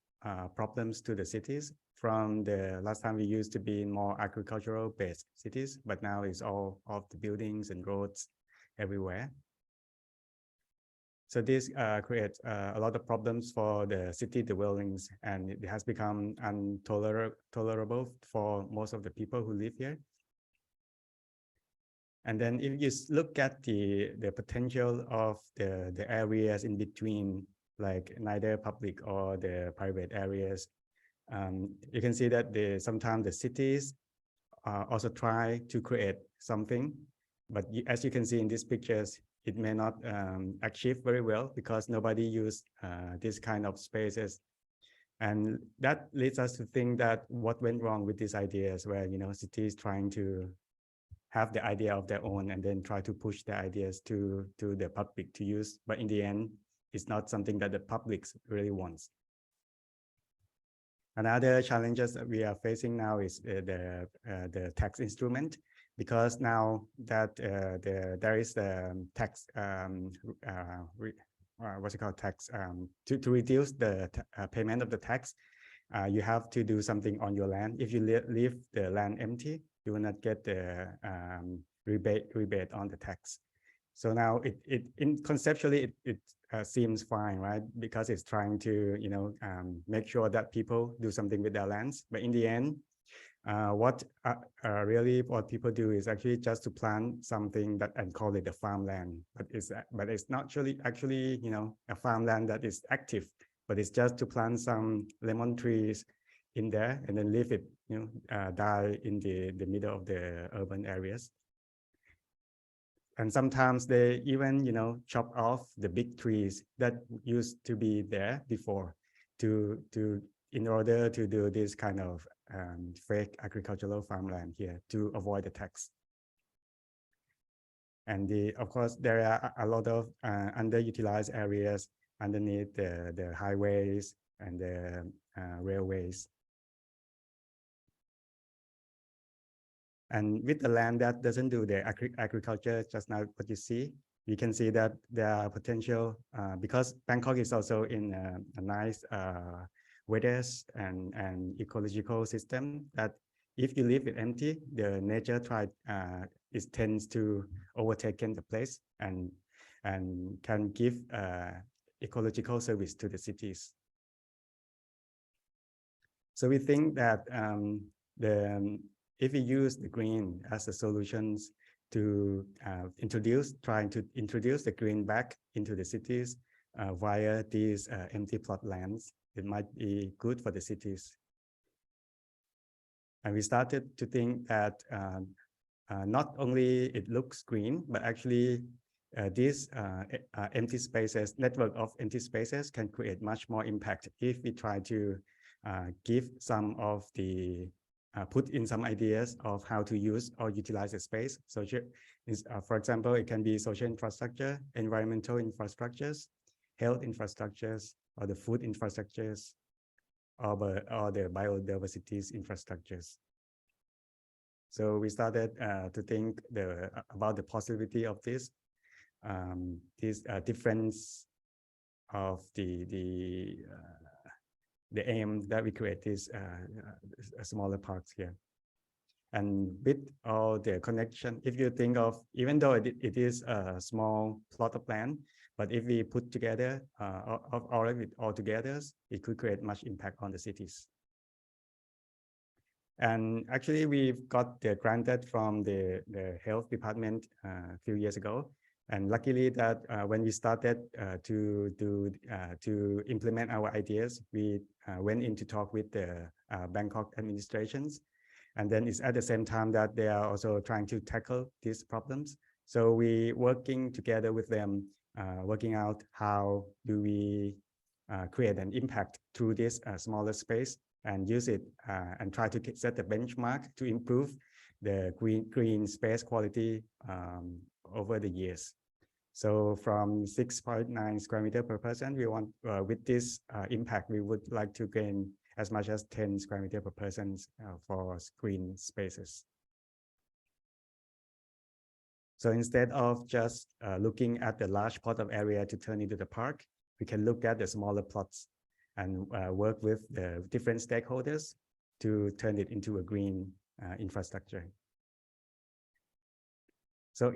problems to the cities. From the last time we used to be more agricultural based cities, but now it's all of the buildings and roads everywhere. So this creates a lot of problems for the city dwellings, and it has become intolerable for most of the people who live here. And then if you look at the potential of the areas in between, like neither public or the private areas, you can see that sometimes the cities also try to create something, but as you can see in these pictures, it may not achieve very well because nobody use this kind of spaces. And that leads us to think that what went wrong with these ideas where, cities trying to have the idea of their own and then try to push the ideas to the public to use. But in the end, it's not something that the public really wants. Another challenges that we are facing now is the tax instrument, because now that there is the tax, what's it called, tax, to reduce the payment of the tax, you have to do something on your land. If you leave the land empty, you will not get the rebate on the tax. So now conceptually it seems fine, right? Because it's trying to make sure that people do something with their lands. But in the end, what people do is actually just to plant something and call it a farmland. But it's not actually a farmland that is active. But it's just to plant some lemon trees in there and then leave it die in the middle of the urban areas. And sometimes they even, chop off the big trees that used to be there before in order to do this kind of fake agricultural farmland here to avoid the tax. And of course, there are a lot of underutilized areas underneath the highways and the railways. And with the land that doesn't do the agriculture, just now what you see, you can see that there are potential, because Bangkok is also in a nice weather and ecological system, that if you leave it empty, the nature tends to overtake the place and can give ecological service to the cities. So we think that if we use the green as a solutions to trying to introduce the green back into the cities via these empty plot lands, it might be good for the cities. And we started to think that not only it looks green, but actually these empty spaces, network of empty spaces can create much more impact if we try to give some of the put in some ideas of how to use or utilize the space. So for example, it can be social infrastructure, environmental infrastructures, health infrastructures, or the food infrastructures, or the biodiversity infrastructures. So we started to think about the possibility of this difference of the aim that we create these smaller parks here. And with all the connection, if you think of, even though it is a small plot of land, but if we put together all together, it could create much impact on the cities. And actually, we've got granted from the health department a few years ago. And luckily that when we started to implement our ideas, we went in to talk with the Bangkok administrations. And then it's at the same time that they are also trying to tackle these problems. So we working together with them, working out how do we create an impact through this smaller space and use it and try to set the benchmark to improve the green space quality over the years. So from 6.9 square meter per person, we want with this impact, we would like to gain as much as 10 square meter per person for green spaces. So instead of just looking at the large plot of area to turn into the park, we can look at the smaller plots and work with the different stakeholders to turn it into a green infrastructure. So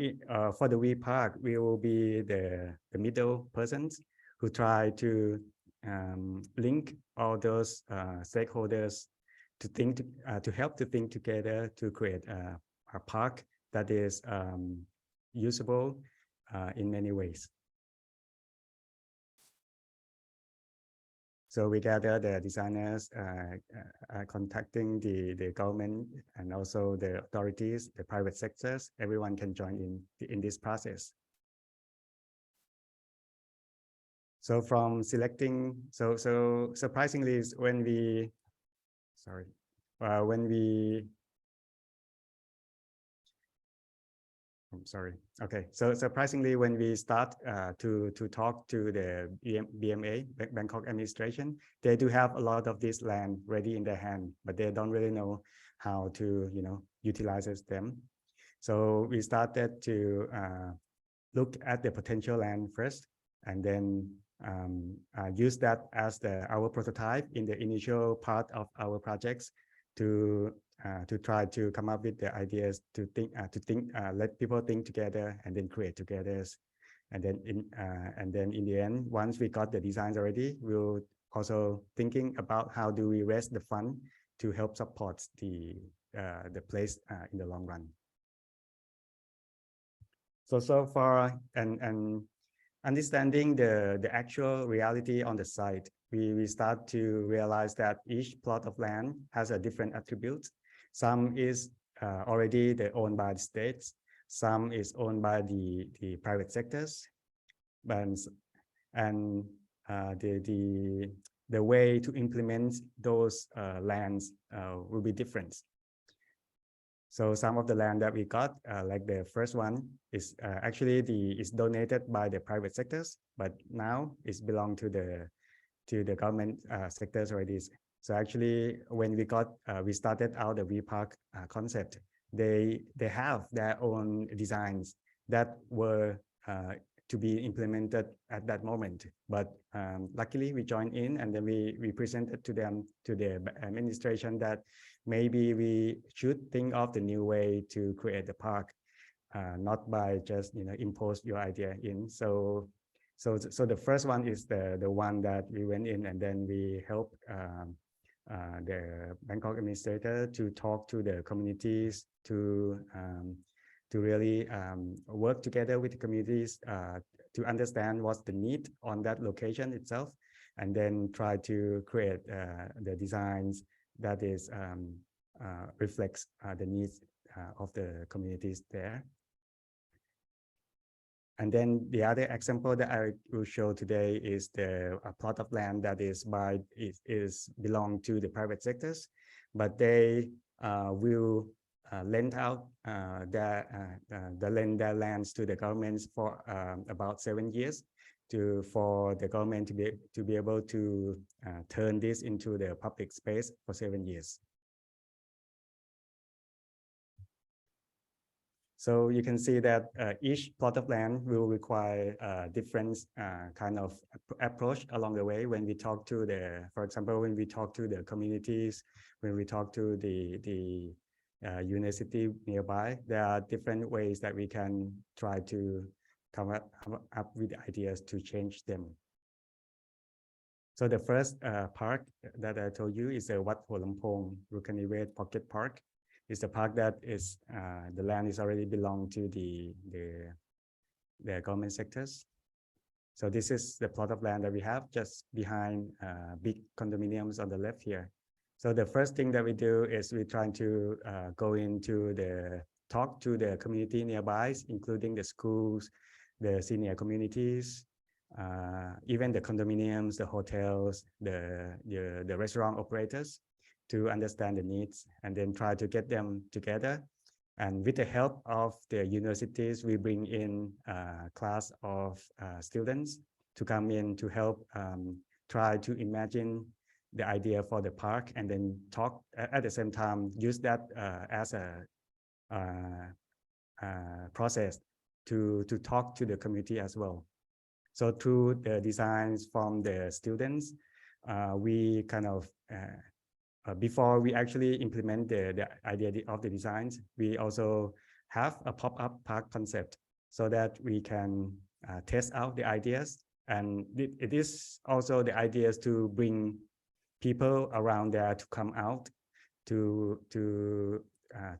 for the V Park, we will be the middle persons who try to link all those stakeholders to help to think together to create a park that is usable in many ways. So we gather the designers contacting the government and also the authorities, the private sectors. Everyone can join in this process. So from selecting, so surprisingly, when we Okay, so surprisingly, when we start to talk to the BMA, Bangkok administration, they do have a lot of this land ready in their hand, but they don't really know how to, utilize them. So we started to look at the potential land first, and then use that as our prototype in the initial part of our projects to try to come up with the ideas to let people think together and then create together. And then in the end, once we got the designs already, we'll also thinking about how do we raise the fund to help support the place in the long run. So far, and understanding the actual reality on the site, we start to realize that each plot of land has a different attribute. Some is already owned by the states, some is owned by the private sectors, and the way to implement those lands will be different. So some of the land that we got, like the first one, is actually is donated by the private sectors, but now it's belong to the government sectors already. So actually, when we started out the V Park concept, they have their own designs that were to be implemented at that moment. But luckily, we joined in, and then we presented to them, to the administration, that maybe we should think of the new way to create the park, not by just impose your idea in. So the first one is the one that we went in, and then we helped the Bangkok administrator to talk to the communities to really work together with the communities to understand what's the need on that location itself, and then try to create the designs that is reflects the needs of the communities there. And then the other example that I will show today is a plot of land that is belong to the private sectors, but they will lend out their lands to the governments for about 7 years for the government to be able to turn this into the public space for 7 years. So you can see that each plot of land will require a different kind of approach along the way. When we talk to for example, when we talk to the communities, when we talk to the university nearby, there are different ways that we can try to come up with ideas to change them. So the first park that I told you is the Wat Ho Lampong Rukaniwet Pocket Park. It's a park that is the land is already belong to the government sectors. So this is the plot of land that we have just behind big condominiums on the left here. So the first thing that we do is we're trying to go into talk to the community nearby, including the schools, the senior communities, even the condominiums, the hotels, the restaurant operators, to understand the needs, and then try to get them together. And with the help of the universities, we bring in a class of students to come in to help try to imagine the idea for the park, and then talk at the same time, use that as a process to talk to the community as well. So through the designs from the students, we kind of, before we actually implement the idea of the designs, we also have a pop-up park concept so that we can test out the ideas. And it is also the ideas to bring people around there to come out to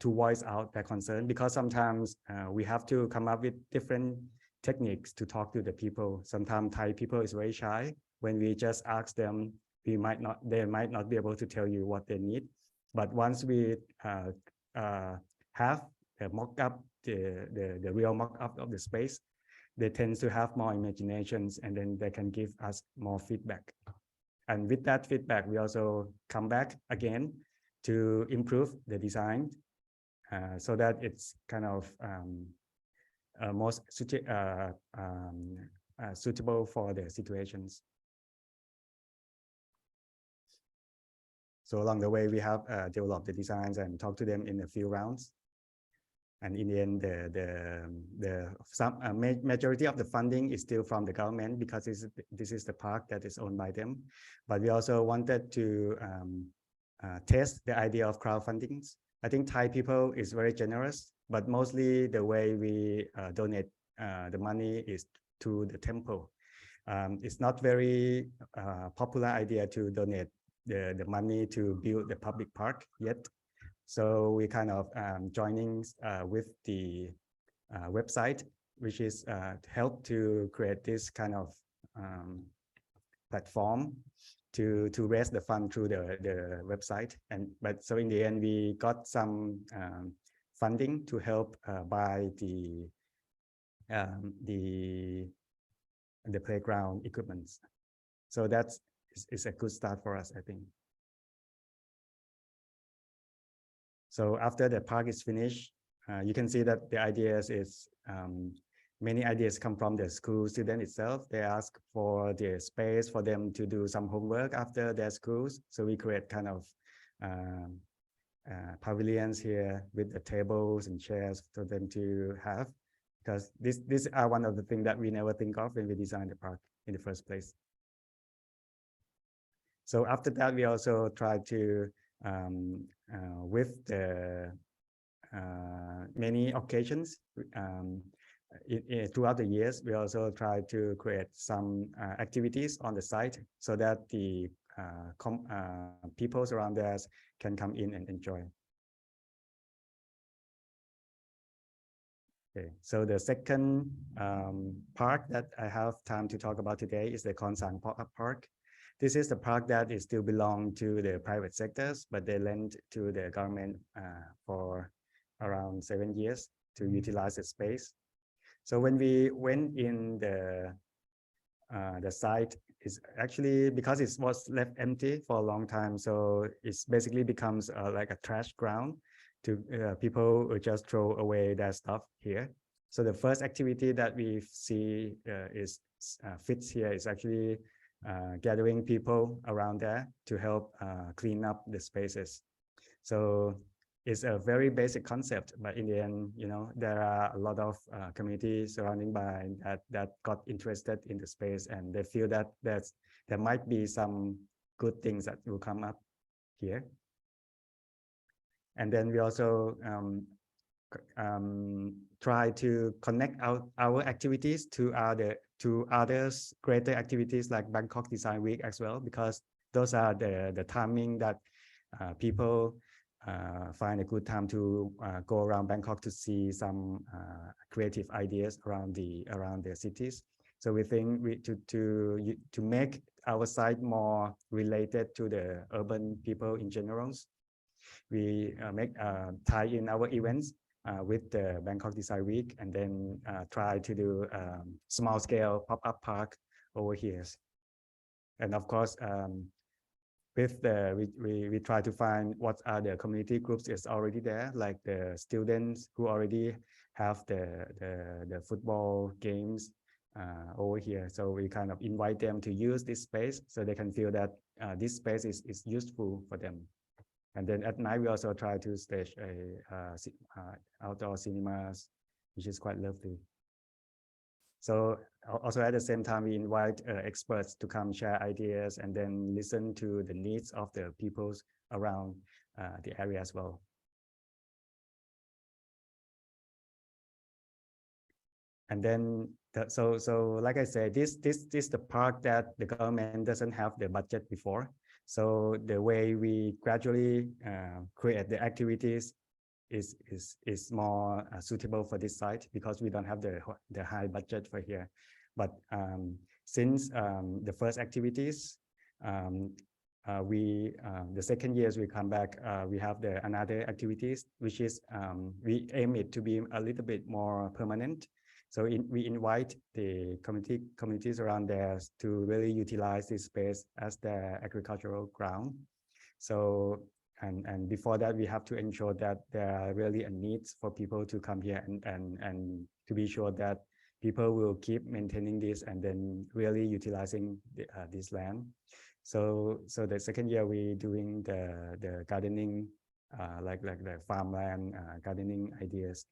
voice out their concern, because sometimes we have to come up with different techniques to talk to the people. Sometimes Thai people is very shy. When we just ask them, they might not be able to tell you what they need. But once we have the mock-up, the real mock-up of the space, they tend to have more imaginations, and then they can give us more feedback. And with that feedback, we also come back again to improve the design so that it's kind of most suitable for the situations. So along the way, we have developed the designs and talked to them in a few rounds. And in the end, the majority of the funding is still from the government, because this is the park that is owned by them. But we also wanted to test the idea of crowdfunding. I think Thai people is very generous, but mostly the way we donate the money is to the temple. It's not very popular idea to donate the money to build the public park yet. So we kind of joining with the website, which is help to create this kind of platform to raise the fund through the website. But so in the end, we got some funding to help buy the playground equipments. So that's a good start for us, I think. So after the park is finished, you can see that the ideas is many ideas come from the school student itself. They ask for the space for them to do some homework after their schools. So we create kind of pavilions here with the tables and chairs for them to have, because these are one of the things that we never think of when we design the park in the first place. So after that, we also try to with the many occasions throughout the years, we also try to create some activities on the site so that the people around there can come in and enjoy. Okay, so the second park that I have time to talk about today is the Khonsang Pop-up Park. This is the park that is still belong to the private sectors, but they lent to the government for around 7 years to utilize the space. So when we went in the site, is actually because it was left empty for a long time, so it's basically becomes like a trash ground to people who just throw away their stuff here. So the first activity that we see fits here is actually gathering people around there to help clean up the spaces. So it's a very basic concept, but in the end, you know, there are a lot of communities surrounding by that got interested in the space, and they feel that there might be some good things that will come up here. And then we also try to connect our activities to others greater activities like Bangkok Design Week as well, because those are the timing that people find a good time to go around Bangkok to see some creative ideas around the cities. So we think to make our site more related to the urban people in general. We tie in our events with the Bangkok Design Week, and then try to do small scale pop-up park over here. And of course, with we try to find what are the community groups is already there, like the students who already have the football games over here. So we kind of invite them to use this space so they can feel that this space is useful for them. And then at night, we also try to stage a outdoor cinemas, which is quite lovely. So also at the same time, we invite experts to come share ideas and then listen to the needs of the peoples around the area as well. And then, so like I said, this is the part that the government doesn't have the budget before. So the way we gradually create the activities is more suitable for this site, because we don't have the high budget for here. But since the first activities, the second years we come back, we have another activities, which is we aim it to be a little bit more permanent. So we invite the communities around there to really utilize this space as their agricultural ground. So and before that, we have to ensure that there are really a need for people to come here and to be sure that people will keep maintaining this and then really utilizing this land. So the second year we doing the gardening, like the farmland gardening ideas.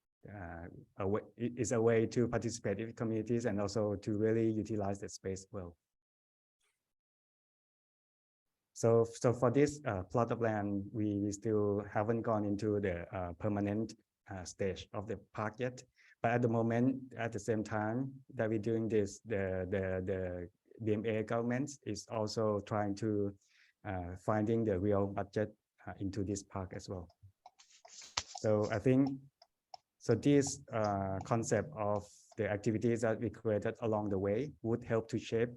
It's a way to participate in communities and also to really utilize the space well. So for this plot of land, we still haven't gone into the permanent stage of the park yet. But at the moment, at the same time that we're doing this, the BMA government is also trying to finding the real budget into this park as well. So I think, so this concept of the activities that we created along the way would help to shape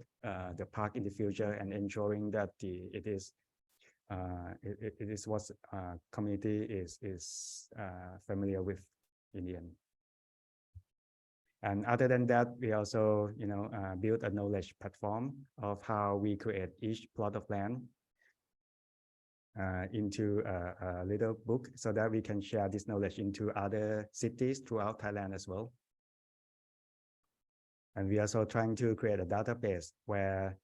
the park in the future and ensuring that it is what community is familiar with in the end. And other than that, we also build a knowledge platform of how we create each plot of land into a little book, so that we can share this knowledge into other cities throughout Thailand as well. And we are also trying to create a database where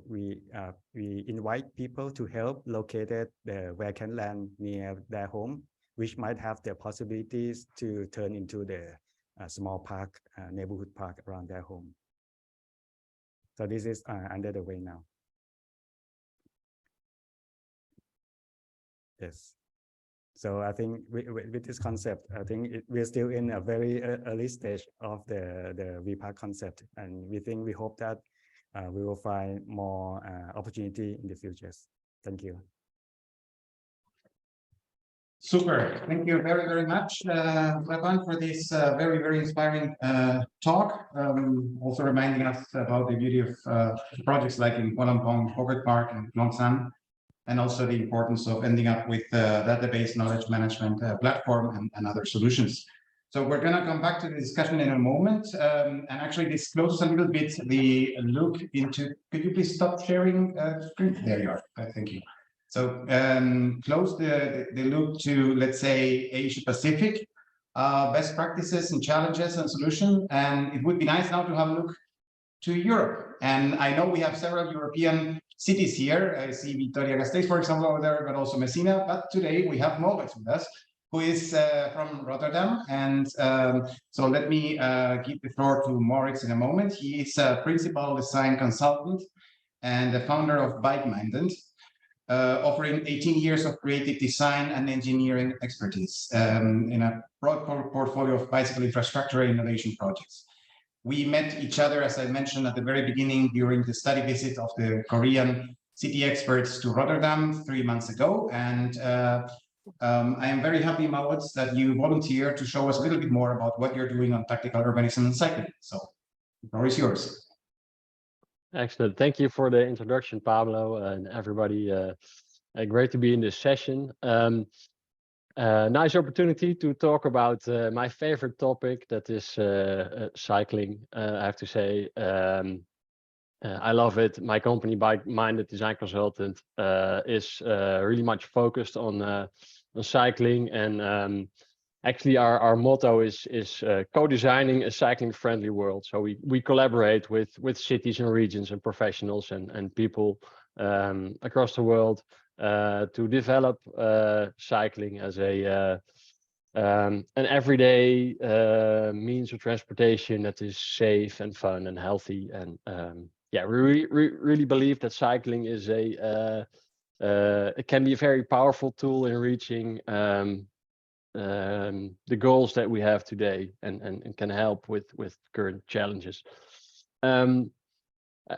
we invite people to help locate the vacant land near their home, which might have the possibilities to turn into the small park, neighborhood park around their home. So this is under the way now. Yes. So I think with this concept, I think we're still in a very early stage of the VPARK concept, and we hope that we will find more opportunity in the future. Thank you. Super. Thank you very, very much, Levan, for this very, very inspiring talk. Also reminding us about the beauty of projects like in Kuala Lumpur, Hobart Park, and Long San, and also the importance of ending up with database knowledge management platform and other solutions. So we're going to come back to the discussion in a moment, and actually this closes a little bit the look into, could you please stop sharing screen? There you are. Thank you. So close the look to, let's say, Asia Pacific, best practices and challenges and solutions. And it would be nice now to have a look to Europe. And I know we have several European cities here. I see Vitoria-Gasteiz, for example, over there, but also Messina. But today we have Moritz with us, who is from Rotterdam. And so let me give the floor to Moritz in a moment. He is a principal design consultant and the founder of Bike Minded, offering 18 years of creative design and engineering expertise in a broad portfolio of bicycle infrastructure and innovation projects. We met each other, as I mentioned at the very beginning, during the study visit of the Korean city experts to Rotterdam 3 months ago. And I am very happy, Moritz, that you volunteered to show us a little bit more about what you're doing on tactical urbanism and cycling. So the floor is yours. Excellent. Thank you for the introduction, Pablo, and everybody. Great to be in this session. Nice opportunity to talk about my favorite topic, that is cycling. I have to say, I love it. My company, Bike-Minded Design Consultant, is really much focused on cycling, and actually our motto is co-designing a cycling-friendly world. So we collaborate with cities and regions and professionals and people across the world to develop cycling as an everyday means of transportation that is safe and fun and healthy. And yeah, we really believe that cycling is it can be a very powerful tool in reaching the goals that we have today, and can help with current challenges.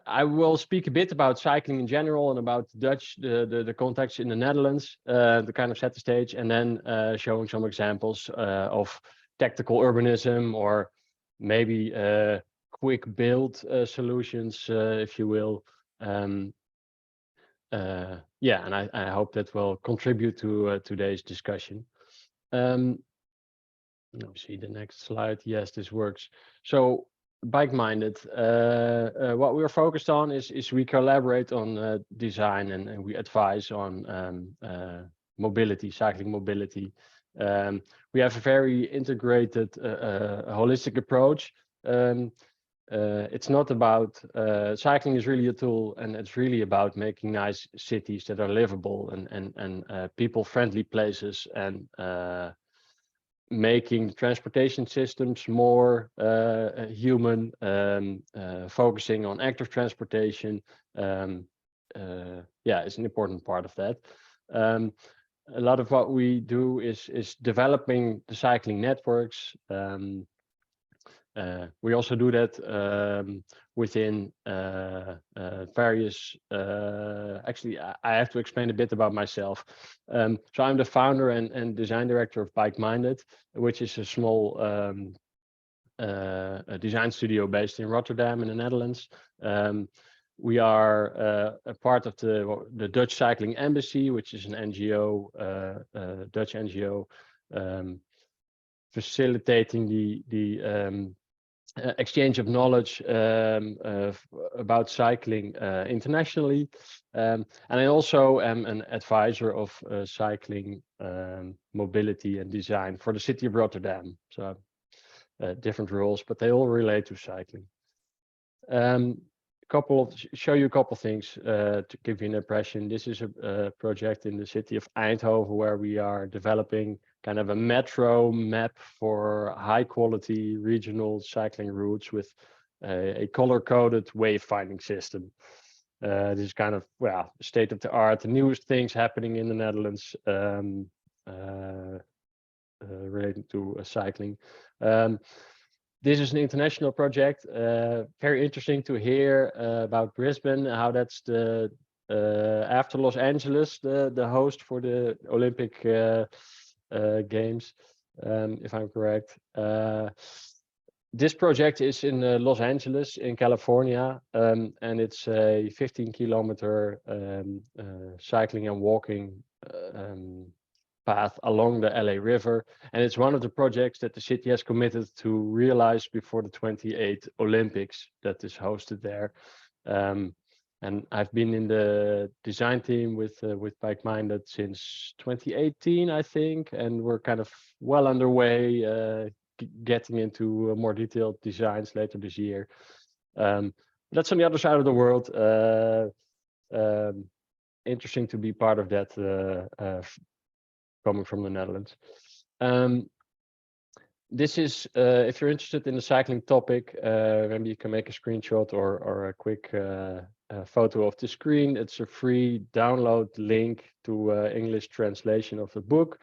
I will speak a bit about cycling in general and about the context in the Netherlands, to kind of set the stage, and then showing some examples of tactical urbanism, or maybe quick build solutions, if you will. Yeah, and I hope that will contribute to today's discussion. Let me see the next slide. Yes, this works. So Bike-Minded, what we're focused on is we collaborate on design, and we advise on mobility, cycling mobility. We have a very integrated, holistic approach. It's not about cycling is really a tool, and it's really about making nice cities that are livable and people-friendly places, and making transportation systems more human, focusing on active transportation. Yeah, it's an important part of that. A lot of what we do is developing the cycling networks. We also do that within various, actually, I have to explain a bit about myself. So I'm the founder and design director of Bike-Minded, which is a small a design studio based in Rotterdam in the Netherlands. We are a part of the Dutch Cycling Embassy, which is an NGO, Dutch NGO, facilitating the exchange of knowledge about cycling internationally. And I also am an advisor of cycling mobility and design for the city of Rotterdam. So different roles, but they all relate to cycling. Show you a couple things to give you an impression. This is a project in the city of Eindhoven where we are developing kind of a metro map for high quality regional cycling routes with a color-coded wayfinding system. This is kind of, well, state of the art, the newest things happening in the Netherlands relating to cycling. This is an international project. Very interesting to hear about Brisbane, how that's the after Los Angeles, the host for the Olympic Games, if I'm correct. This project is in Los Angeles in California, and it's a 15-kilometer cycling and walking path along the LA River, and it's one of the projects that the city has committed to realize before the 28 Olympics that is hosted there. And I've been in the design team with Bike-Minded since 2018, I think, and we're kind of well underway getting into more detailed designs later this year. That's on the other side of the world. Interesting to be part of that coming from the Netherlands. This is, if you're interested in the cycling topic, maybe you can make a screenshot or a quick photo of the screen. It's a free download link to English translation of the book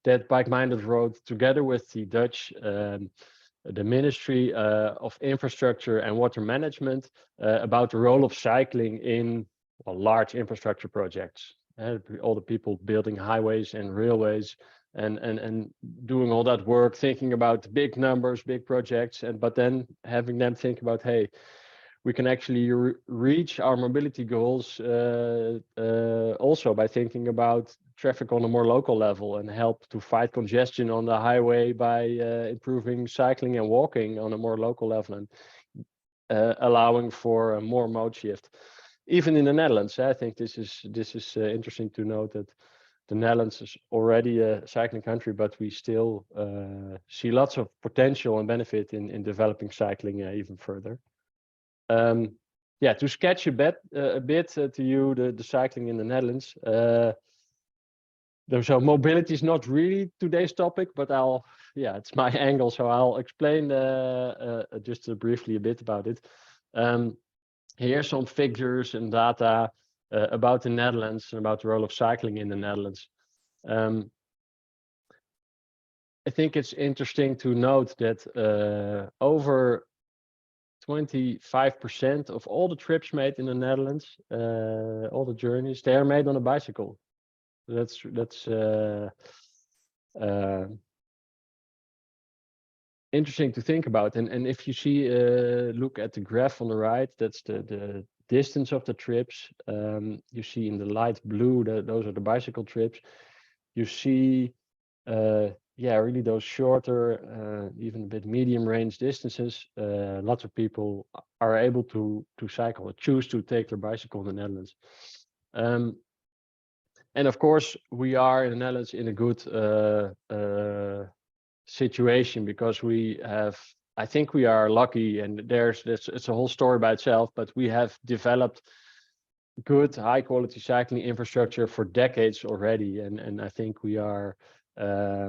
that Bike-Minded wrote together with the Dutch, the Ministry of Infrastructure and Water Management, about the role of cycling in large infrastructure projects. All the people building highways and railways and doing all that work, thinking about big numbers, big projects, but then having them think about, hey, we can actually reach our mobility goals also by thinking about traffic on a more local level and help to fight congestion on the highway by improving cycling and walking on a more local level and allowing for a more mode shift. Even in the Netherlands, I think this is interesting to note that the Netherlands is already a cycling country, but we still see lots of potential and benefit in developing cycling even further. Yeah, to sketch a bit to you the cycling in the Netherlands. So mobility is not really today's topic, but it's my angle, so I'll explain just briefly a bit about it. Here's some figures and data about the Netherlands and about the role of cycling in the Netherlands. I think it's interesting to note that over 25% of all the trips made in the Netherlands, all the journeys, they are made on a bicycle. That's interesting to think about. And if you see, look at the graph on the right, that's the distance of the trips. You see in the light blue, those are the bicycle trips. You see, really those shorter, even a bit medium range distances. Lots of people are able to cycle or choose to take their bicycle in the Netherlands. And of course, we are in the Netherlands in a good situation because we have, I think we are lucky, and it's a whole story by itself, but we have developed good high quality cycling infrastructure for decades already. And I think we are, I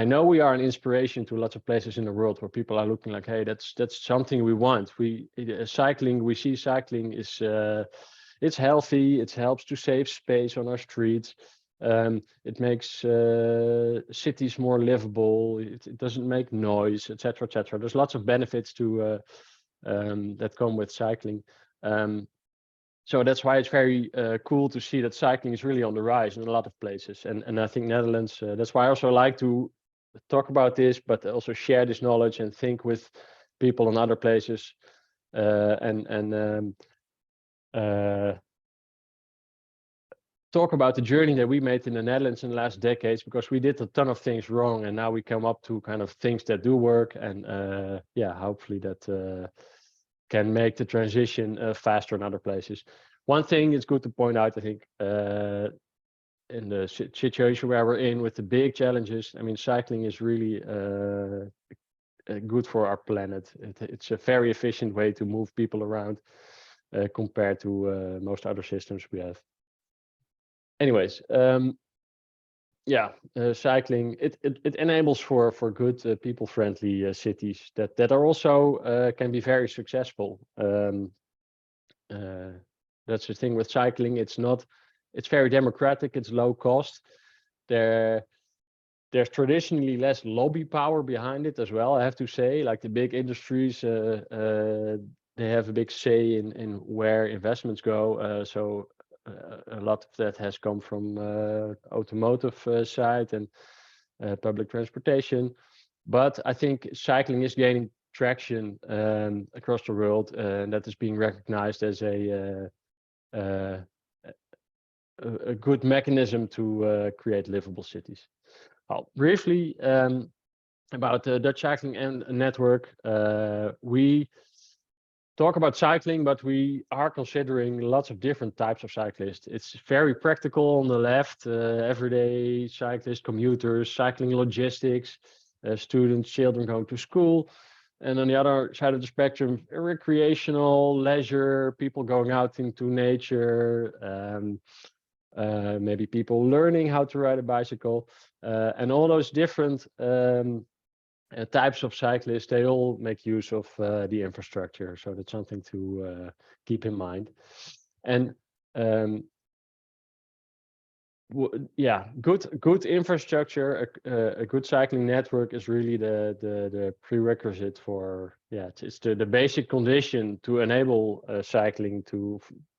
know we are an inspiration to lots of places in the world where people are looking like, hey, that's something we want. We see cycling is, it's healthy, it helps to save space on our streets. It makes cities more livable. It doesn't make noise, etc., etc. There's lots of benefits to that come with cycling. So that's why it's very cool to see that cycling is really on the rise in a lot of places. And I think Netherlands, that's why I also like to talk about this, but also share this knowledge and think with people in other places. Talk about the journey that we made in the Netherlands in the last decades, because we did a ton of things wrong and now we come up to kind of things that do work, and hopefully that can make the transition faster in other places. One thing is good to point out, I think, in the situation where we're in with the big challenges, I mean, cycling is really good for our planet. It's a very efficient way to move people around compared to most other systems we have. Anyways, cycling, it enables for good people-friendly cities that are also can be very successful. That's the thing with cycling. It's very democratic. It's low cost. There's traditionally less lobby power behind it as well. I have to say, like the big industries, they have a big say in where investments go. So a lot of that has come from automotive side and public transportation. But I think cycling is gaining traction across the world, and that is being recognized as a good mechanism to create livable cities. Briefly about the Dutch Cycling and Network. We talk about cycling, but we are considering lots of different types of cyclists. It's very practical on the left, everyday cyclists, commuters, cycling logistics, students, children going to school. And on the other side of the spectrum, recreational, leisure, people going out into nature, maybe people learning how to ride a bicycle, and all those different types of cyclists, they all make use of the infrastructure. So that's something to keep in mind. And good infrastructure, a good cycling network is really the prerequisite for, it's the basic condition to enable cycling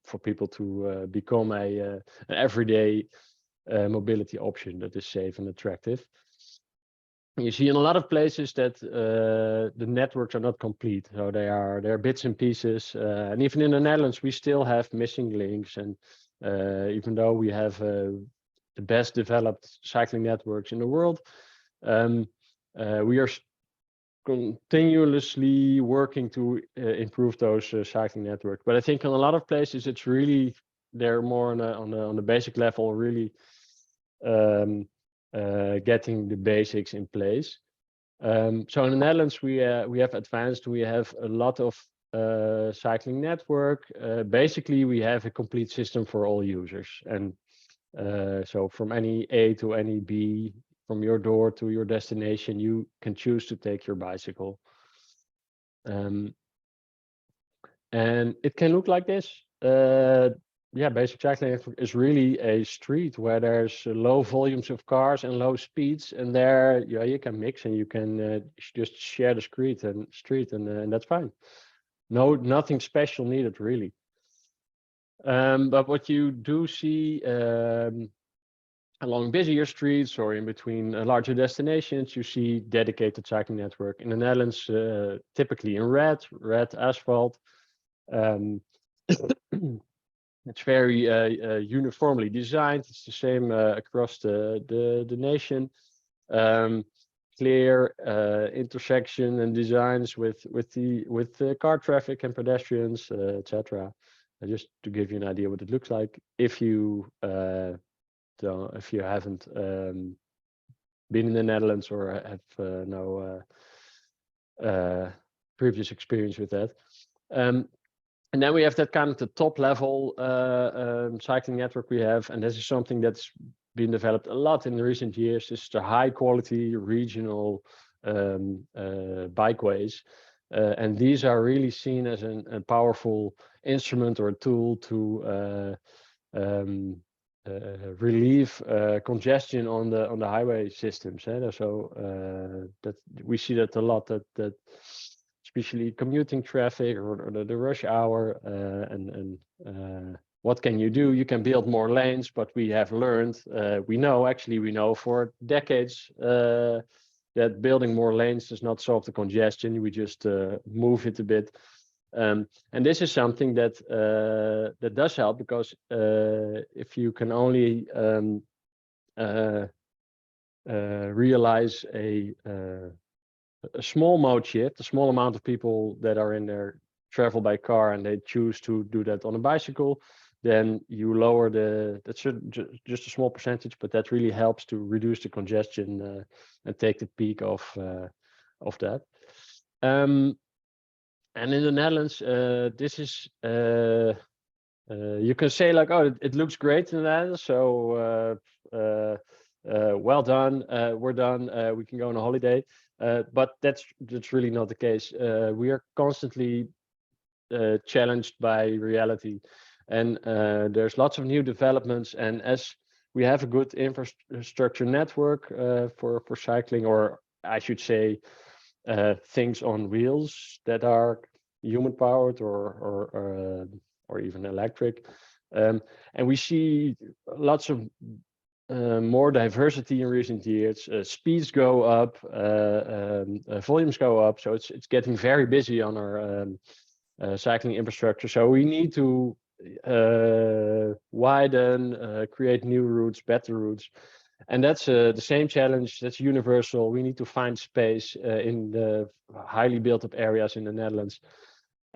for people to become an everyday mobility option that is safe and attractive. You see in a lot of places that the networks are not complete, so they're bits and pieces, and even in the Netherlands we still have missing links, and even though we have the best developed cycling networks in the world, we are continuously working to improve those cycling networks. But I think in a lot of places it's really, they're more on the basic level, really getting the basics in place. So in the Netherlands we have advanced. We have a lot of cycling network. Basically we have a complete system for all users, and so from any A to any B, from your door to your destination, you can choose to take your bicycle. And it can look like this. Yeah, basic cycling network is really a street where there's low volumes of cars and low speeds, and there, yeah, you can mix and you can just share the street, and that's fine. Nothing special needed really. But what you do see along busier streets or in between larger destinations, you see dedicated cycling network. In the Netherlands, typically in red asphalt. It's very uniformly designed. It's the same across the nation. Clear intersection and designs with the car traffic and pedestrians, etc. Just to give you an idea what it looks like. If you haven't been in the Netherlands or have no previous experience with that. And then we have that kind of the top level cycling network we have, and this is something that's been developed a lot in the recent years. This is the high quality regional bikeways, and these are really seen as a powerful instrument or a tool to relieve congestion on the highway systems. So that we see that a lot, that especially commuting traffic or the rush hour, and what can you do? You can build more lanes, but we have learned, we know for decades that building more lanes does not solve the congestion. We just move it a bit. And this is something that that does help, because if you can only realize a small mode shift, a small amount of people that are in there travel by car and they choose to do that on a bicycle, then you lower that's just a small percentage, but that really helps to reduce the congestion and take the peak of that. And in the Netherlands, this is you can say like, oh, it looks great in the Netherlands, so well done, we're done, we can go on a holiday. But that's really not the case. We are constantly challenged by reality, and there's lots of new developments. And as we have a good infrastructure network for cycling, or I should say things on wheels that are human powered or even electric, and we see lots of more diversity in recent years. Speeds go up, volumes go up, so it's getting very busy on our cycling infrastructure. So we need to widen, create new routes, better routes, and that's the same challenge. That's universal. We need to find space in the highly built up areas in the Netherlands.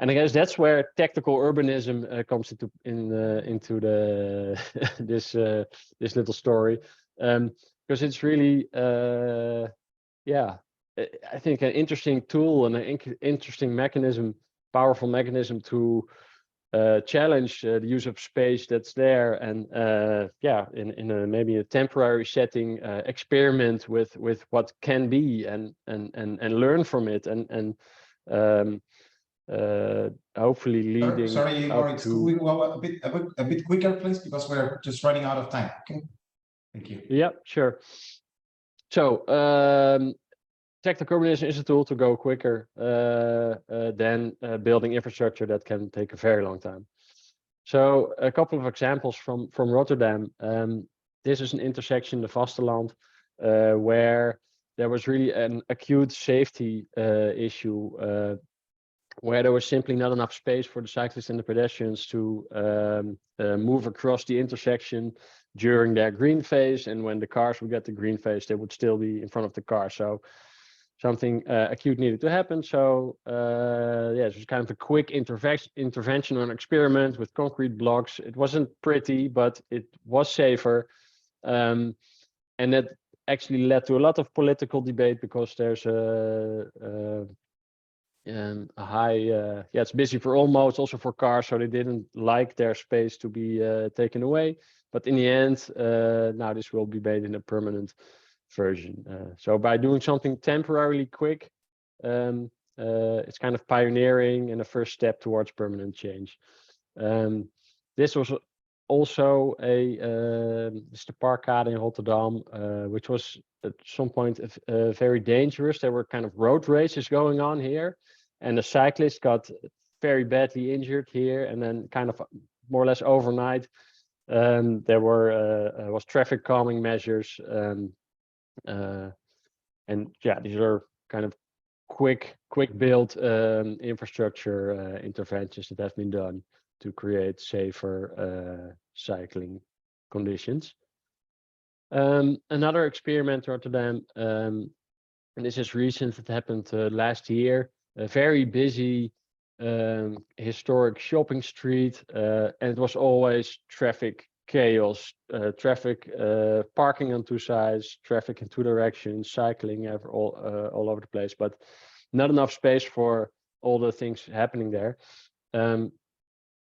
And I guess that's where tactical urbanism comes into the this little story, because it's really yeah, I think an interesting tool and an interesting mechanism, powerful mechanism to challenge the use of space that's there, and yeah, in a maybe a temporary setting, experiment with what can be, and learn from it, and hopefully leading. Sorry, Moritz, could we go a bit quicker, please, because we're just running out of time. Okay, thank you. Yeah, sure. So tactical urbanism is a tool to go quicker than building infrastructure that can take a very long time. So a couple of examples from Rotterdam. This is an intersection, the Vasteland, where there was really an acute safety issue where there was simply not enough space for the cyclists and the pedestrians to move across the intersection during their green phase. And when the cars would get the green phase, they would still be in front of the car. So something acute needed to happen. So yeah, it was kind of a quick intervention or an experiment with concrete blocks. It wasn't pretty, but it was safer. And that actually led to a lot of political debate because there's a high, yeah, it's busy for all modes, also for cars, so they didn't like their space to be taken away. But in the end, now this will be made in a permanent version. So by doing something temporarily quick, it's kind of pioneering and a first step towards permanent change. This was also the Parkade in Rotterdam, which was at some point very dangerous. There were kind of road races going on here, and the cyclist got very badly injured here, and then kind of more or less overnight, there was traffic calming measures, and yeah, these are kind of quick build infrastructure interventions that have been done to create safer cycling conditions. Another experiment in Rotterdam, and this is recent, it happened last year, a very busy historic shopping street, and it was always traffic chaos, traffic, parking on two sides, traffic in two directions, cycling all over the place, but not enough space for all the things happening there.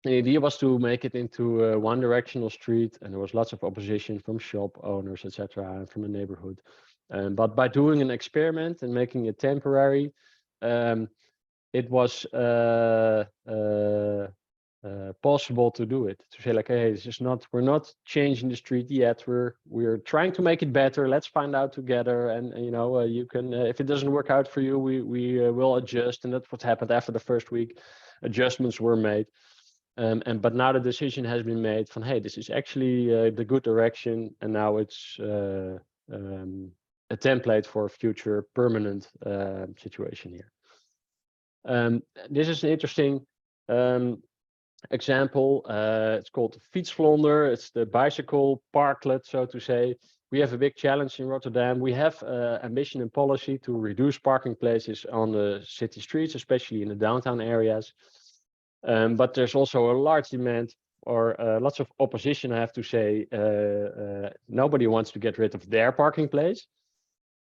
The idea was to make it into a one-directional street, and there was lots of opposition from shop owners, etc., and from the neighborhood. But by doing an experiment and making it temporary, it was possible to do it. To say like, hey, this is not, we're not changing the street yet. We're trying to make it better. Let's find out together. And you know, you can, if it doesn't work out for you, we will adjust. And that's what happened after the first week. Adjustments were made. But now the decision has been made from, hey, this is actually the good direction, and now it's a template for a future permanent situation here. This is an interesting example. It's called Fietsvlonder. It's the bicycle parklet, so to say. We have a big challenge in Rotterdam. We have ambition and policy to reduce parking places on the city streets, especially in the downtown areas. But there's also a large demand or lots of opposition, I have to say. Nobody wants to get rid of their parking place.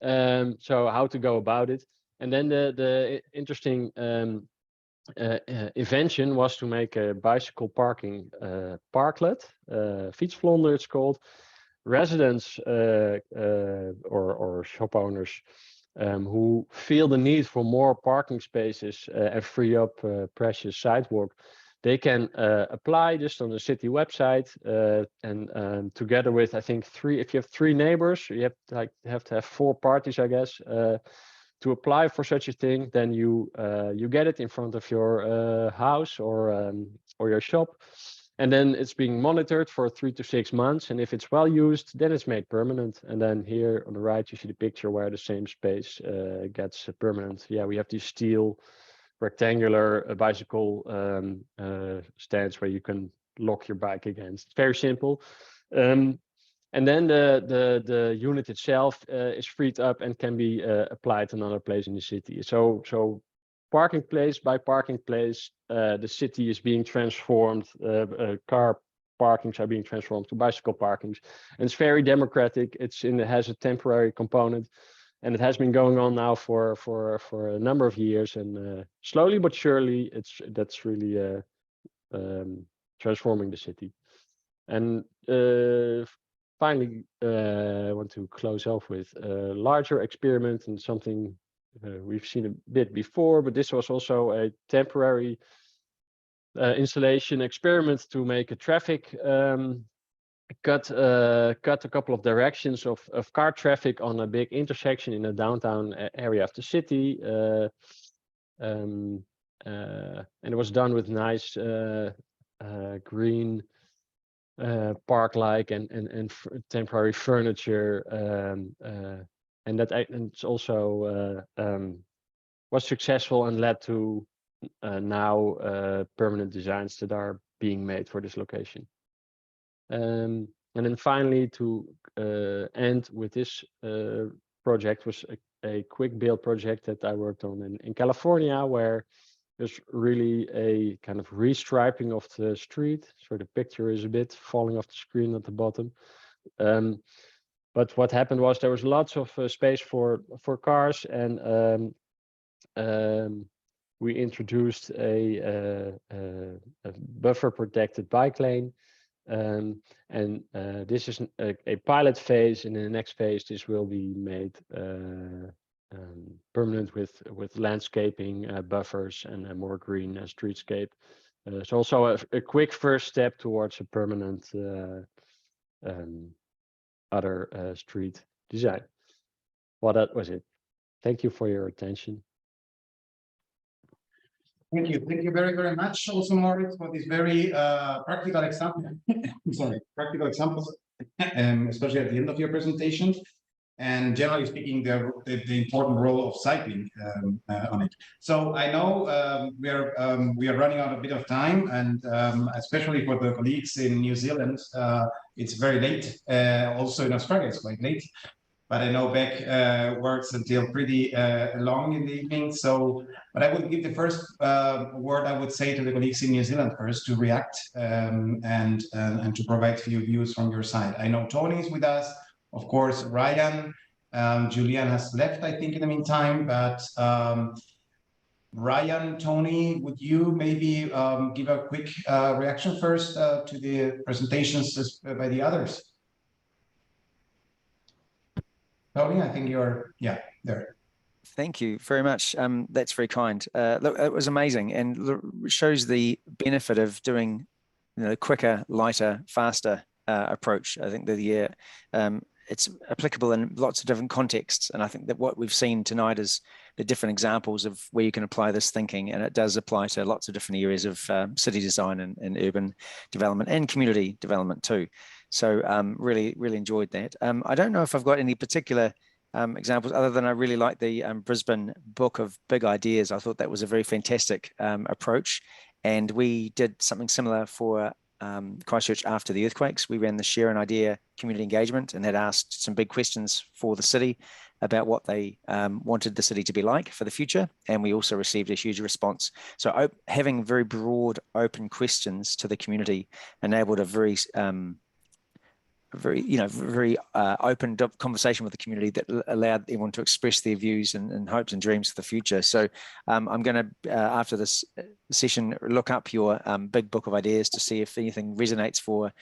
So how to go about it? And then the interesting invention was to make a bicycle parking parklet, Fietsvlonder it's called. Residents or shop owners who feel the need for more parking spaces and free up precious sidewalk, they can apply just on the city website, and together with, I think, if you have 3 neighbors, you have to have 4 parties, I guess, to apply for such a thing. Then you get it in front of your house or your shop, and then it's being monitored for 3 to 6 months. And if it's well used, then it's made permanent. And then here on the right, you see the picture where the same space gets permanent. Yeah, we have these steel rectangular bicycle stands where you can lock your bike against. It's very simple. And then the unit itself is freed up and can be applied another place in the city. So parking place by parking place, the city is being transformed. Car parkings are being transformed to bicycle parkings, and it's very democratic. It has a temporary component, and it has been going on now for a number of years. And slowly but surely, that's really transforming the city. And finally, I want to close off with a larger experiment and something we've seen a bit before, but this was also a temporary installation experiment to make a traffic cut a couple of directions of car traffic on a big intersection in a downtown area of the city. And it was done with nice green park-like and temporary furniture and it's also was successful and led to now permanent designs that are being made for this location. And then finally, to end with this project, was a quick build project that I worked on in California, where there's really a kind of restriping of the street. So the picture is a bit falling off the screen at the bottom. But what happened was there was lots of space for cars, and we introduced a buffer protected bike lane. And this is a pilot phase, and in the next phase this will be made permanent with landscaping buffers and a more green streetscape. So also a quick first step towards a permanent other street design. Well, that was it. Thank you for your attention. Thank you very, very much also, Moritz, for this very practical example. Practical examples, especially at the end of your presentation. And generally speaking, the important role of cycling on it. So I know we are running out a bit of time, and especially for the colleagues in New Zealand, it's very late. Also in Australia, it's quite late. But I know Beck works until pretty long in the evening. So, but I would give the first word, I would say, to the colleagues in New Zealand first to react and to provide a few views from your side. I know Tony is with us, of course, Ryan, Julian has left, I think, in the meantime, but Ryan, Tony, would you maybe give a quick reaction first to the presentations by the others? Tony, I think you're, yeah, there. Thank you very much. That's very kind. Look, it was amazing, and shows the benefit of doing, quicker, lighter, faster approach. I think that it's applicable in lots of different contexts, and I think that what we've seen tonight is the different examples of where you can apply this thinking, and it does apply to lots of different areas of city design and urban development and community development too. So really, really enjoyed that. I don't know if I've got any particular examples other than I really like the Brisbane book of big ideas. I thought that was a very fantastic approach. And we did something similar for Christchurch after the earthquakes. We ran the Share an Idea community engagement and had asked some big questions for the city about what they wanted the city to be like for the future. And we also received a huge response. So having very broad, open questions to the community enabled a very open conversation with the community that allowed everyone to express their views and hopes and dreams for the future. So I'm going to, after this session, look up your big book of ideas to see if anything resonates for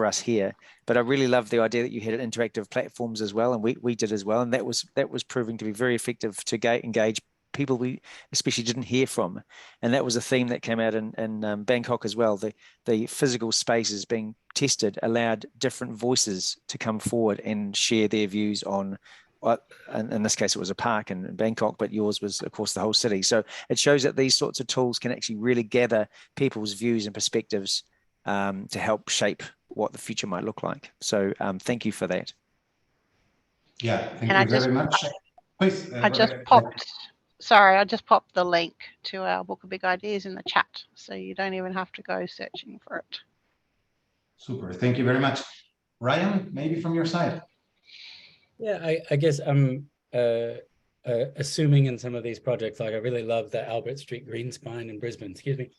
us here. But I really love the idea that you had interactive platforms as well, and we did as well, and that was proving to be very effective to engage people we especially didn't hear from. And that was a theme that came out in Bangkok as well. The physical spaces being tested allowed different voices to come forward and share their views on what, in this case, it was a park in Bangkok, but yours was, of course, the whole city. So it shows that these sorts of tools can actually really gather people's views and perspectives to help shape what the future might look like. So thank you for that. Yeah, thank you very much. Please. I just popped the link to our Book of Big Ideas in the chat, so you don't even have to go searching for it. Super, thank you very much. Ryan, maybe from your side. Yeah, I guess I'm assuming in some of these projects, like I really love the Albert Street Green Spine in Brisbane, excuse me,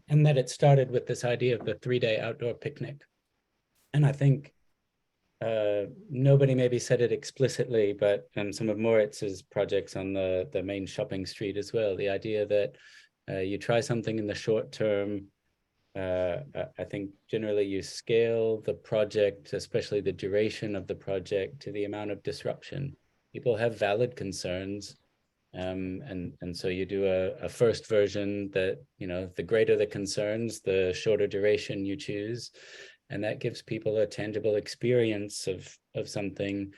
and that it started with this idea of the 3-day outdoor picnic. And I think nobody maybe said it explicitly, but some of Moritz's projects on the main shopping street as well, the idea that you try something in the short term. I think generally you scale the project, especially the duration of the project, to the amount of disruption. People have valid concerns, and so you do a first version that, the greater the concerns, the shorter duration you choose. And that gives people a tangible experience of something,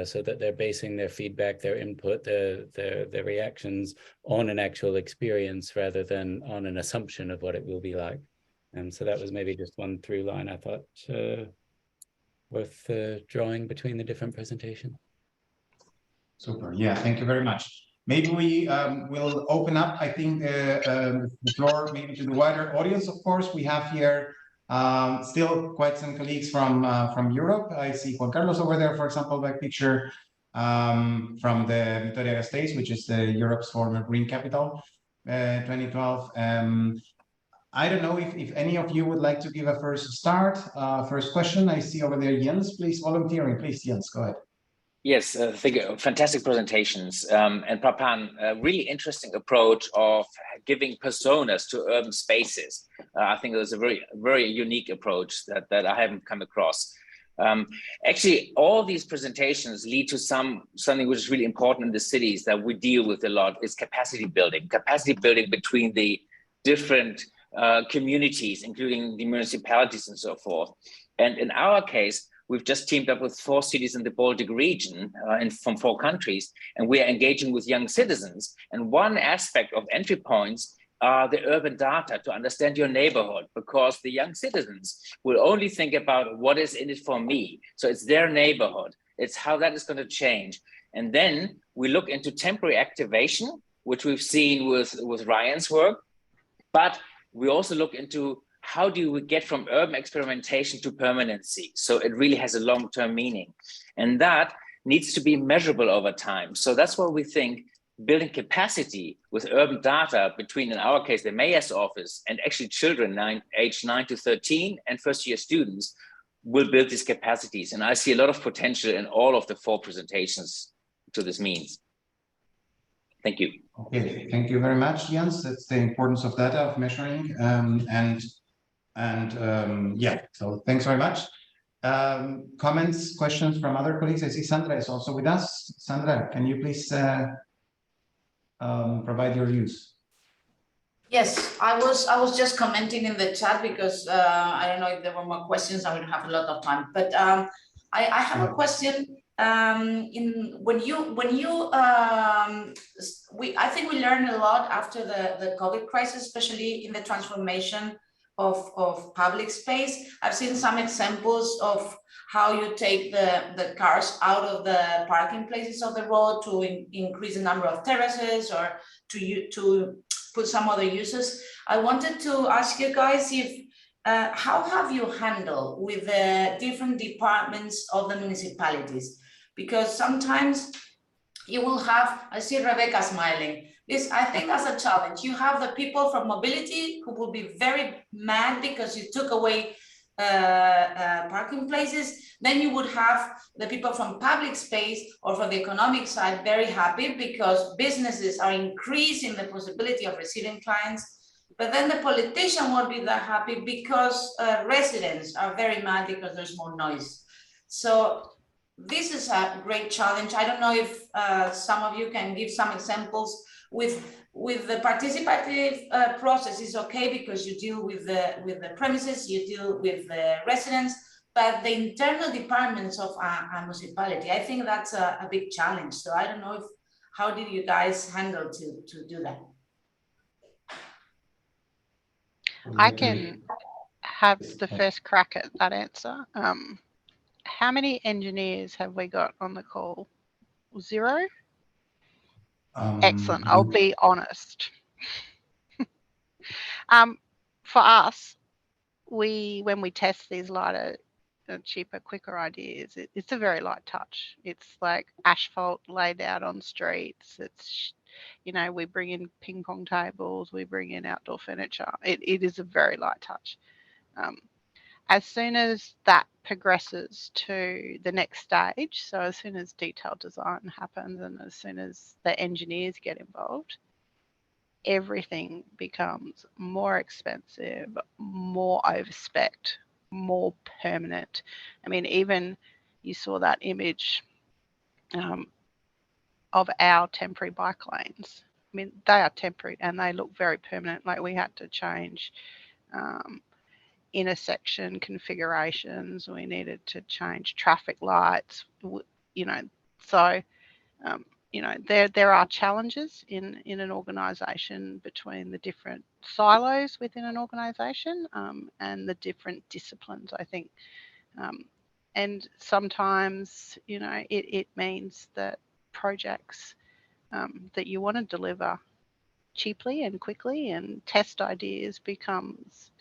so that they're basing their feedback, their input, their reactions on an actual experience rather than on an assumption of what it will be like. And so that was maybe just one through line I thought worth drawing between the different presentations. Super. Yeah, thank you very much. Maybe we will open up, I think, the floor maybe to the wider audience. Of course, we have here still quite some colleagues from Europe. I see Juan Carlos over there, for example, by picture from the Vitoria-Gasteiz, which is Europe's former green capital, 2012. I don't know if any of you would like to give a first question. I see over there Jens, please, volunteering. Please, Jens, go ahead. Yes, thank you. Fantastic presentations. And Papan, a really interesting approach of giving personas to urban spaces. I think it was a very unique approach that I haven't come across. Actually, all these presentations lead to something which is really important in the cities that we deal with a lot is capacity building between the different communities, including the municipalities and so forth. And in our case, we've just teamed up with 4 cities in the Baltic region and from 4 countries, and we are engaging with young citizens. And one aspect of entry points are the urban data to understand your neighborhood, because the young citizens will only think about what is in it for me. So it's their neighborhood. It's how that is going to change. And then we look into temporary activation, which we've seen with Ryan's work, but we also look into how do we get from urban experimentation to permanency? So it really has a long-term meaning. And that needs to be measurable over time. So that's why we think building capacity with urban data between, in our case, the mayor's office and actually children aged 9 to 13 and first-year students will build these capacities. And I see a lot of potential in all of the 4 presentations to this means. Thank you. Okay, thank you very much, Jens. That's the importance of data, of measuring, yeah, so thanks very much. Comments, questions from other colleagues? I see Sandra is also with us. Sandra, can you please provide your views? Yes, I was just commenting in the chat because I don't know if there were more questions. I would have a lot of time, but I have a question. I think we learned a lot after the COVID crisis, especially in the transformation of public space. I've seen some examples of how you take the cars out of the parking places of the road to increase the number of terraces or to put some other uses. I wanted to ask you guys if how have you handled with the different departments of the municipalities? Because sometimes you will have, I see Rebecca smiling. This, I think, as a challenge. You have the people from mobility who will be very mad because you took away parking places. Then you would have the people from public space or from the economic side very happy because businesses are increasing the possibility of receiving clients. But then the politician won't be that happy because residents are very mad because there's more noise. So this is a great challenge. I don't know if some of you can give some examples. With the participative process is okay because you deal with the premises, you deal with the residents, but the internal departments of a municipality, I think that's a big challenge. So I don't know how did you guys handle to do that? I can have the first crack at that answer. How many engineers have we got on the call? 0? Excellent. I'll be honest. For us, when we test these lighter, cheaper, quicker ideas, it's a very light touch. It's like asphalt laid out on streets. It's, we bring in ping pong tables, we bring in outdoor furniture. It is a very light touch. As soon as that progresses to the next stage, so as soon as detailed design happens and as soon as the engineers get involved, everything becomes more expensive, more overspec'd, more permanent. I mean, even you saw that image of our temporary bike lanes. I mean, they are temporary and they look very permanent. Like we had to change intersection configurations, we needed to change traffic lights, so there are challenges in an organisation between the different silos within an organisation and the different disciplines, I think, and sometimes it means that projects that you want to deliver cheaply and quickly, and test ideas becomes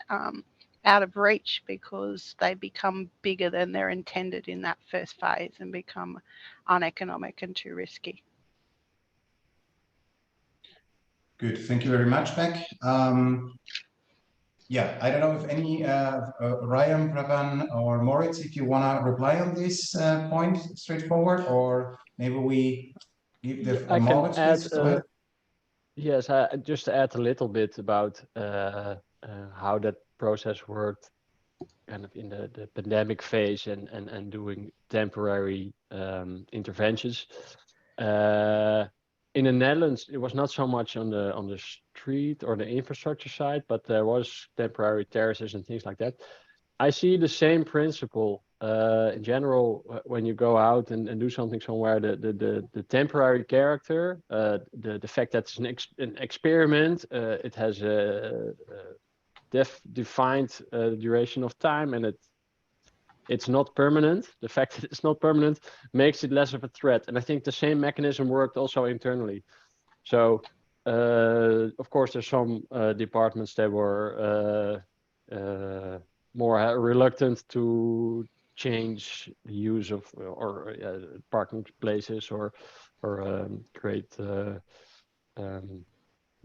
out of reach because they become bigger than they're intended in that first phase and become uneconomic and too risky. Good, thank you very much, Beck. Yeah, I don't know if any Ryan, Pravan, or Moritz, if you want to reply on this point straightforward, or maybe we give the Moritz, please. Go ahead. Yes, just to add a little bit about how that process worked kind of in the pandemic phase and doing temporary interventions. In the Netherlands, it was not so much on the street or the infrastructure side, but there was temporary terraces and things like that. I see the same principle in general when you go out and do something somewhere. The temporary character, the fact that it's an experiment, it has a defined duration of time, and it's not permanent. The fact that it's not permanent makes it less of a threat. And I think the same mechanism worked also internally. So, of course, there's some departments that were more reluctant to change the use of or parking places or create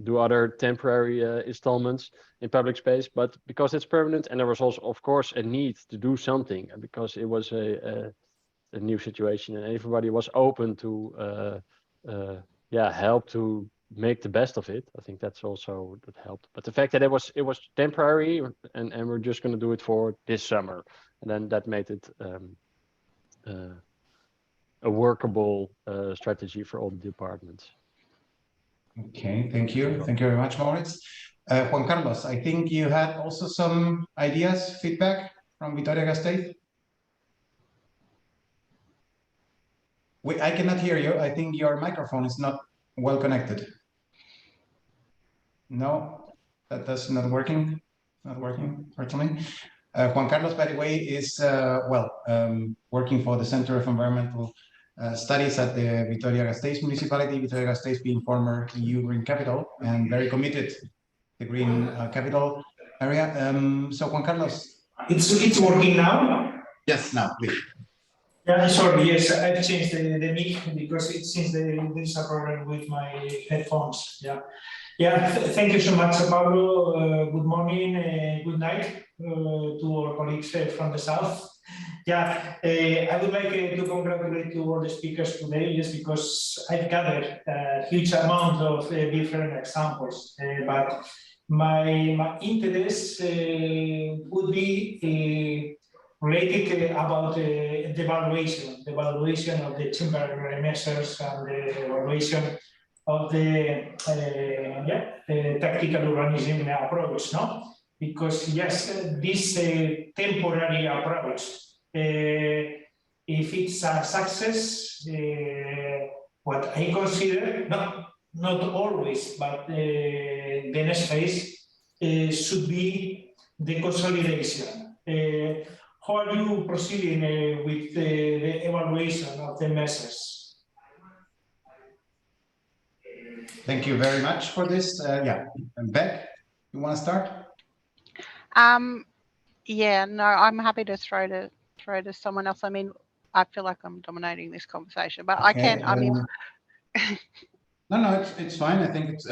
do other temporary installments in public space, but because it's permanent, and there was also, of course, a need to do something because it was a new situation, and everybody was open to help to make the best of it. I think that's also that helped. But the fact that it was temporary, and we're just going to do it for this summer, and then that made it a workable strategy for all the departments. Okay, thank you. Thank you very much, Moritz. Juan Carlos, I think you had also some ideas, feedback from Vitoria-Gasteiz. I cannot hear you. I think your microphone is not well connected. No, that's not working. Not working, fortunately. Juan Carlos, by the way, is working for the Center of Environmental Studies at the Vitoria-Gasteiz municipality, Vitoria-Gasteiz being former EU green capital and very committed to the green capital area. So Juan Carlos. It's working now? Yes, now, please. Yeah, sorry, yes, I've changed the mic because it seems there's a problem with my headphones. Yeah, thank you so much, Pablo. Good morning, good night to our colleagues from the south. Yeah, I would like to congratulate to all the speakers today, just because I've gathered a huge amount of different examples, but my interest would be related about the evaluation of the temporary measures and the evaluation of the tactical urbanism approach, no? Because yes, this temporary approach, if it's a success, what I consider, not always, but the next phase should be the consolidation. How are you proceeding with the evaluation of the measures? Thank you very much for this. And Beck, you want to start? Yeah, no, I'm happy to throw to someone else. I mean, I feel like I'm dominating this conversation, but okay, I can. I mean, no, it's fine. I think it's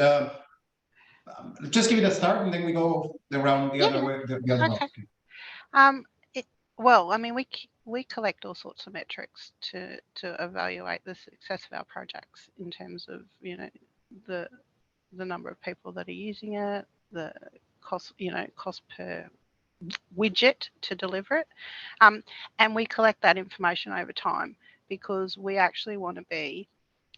just give it a start, and then we go around the other way. The other way. Well, I mean, we collect all sorts of metrics to evaluate the success of our projects in terms of, you know, the number of people that are using it, the cost, you know, cost per widget to deliver it, and we collect that information over time because we actually want to be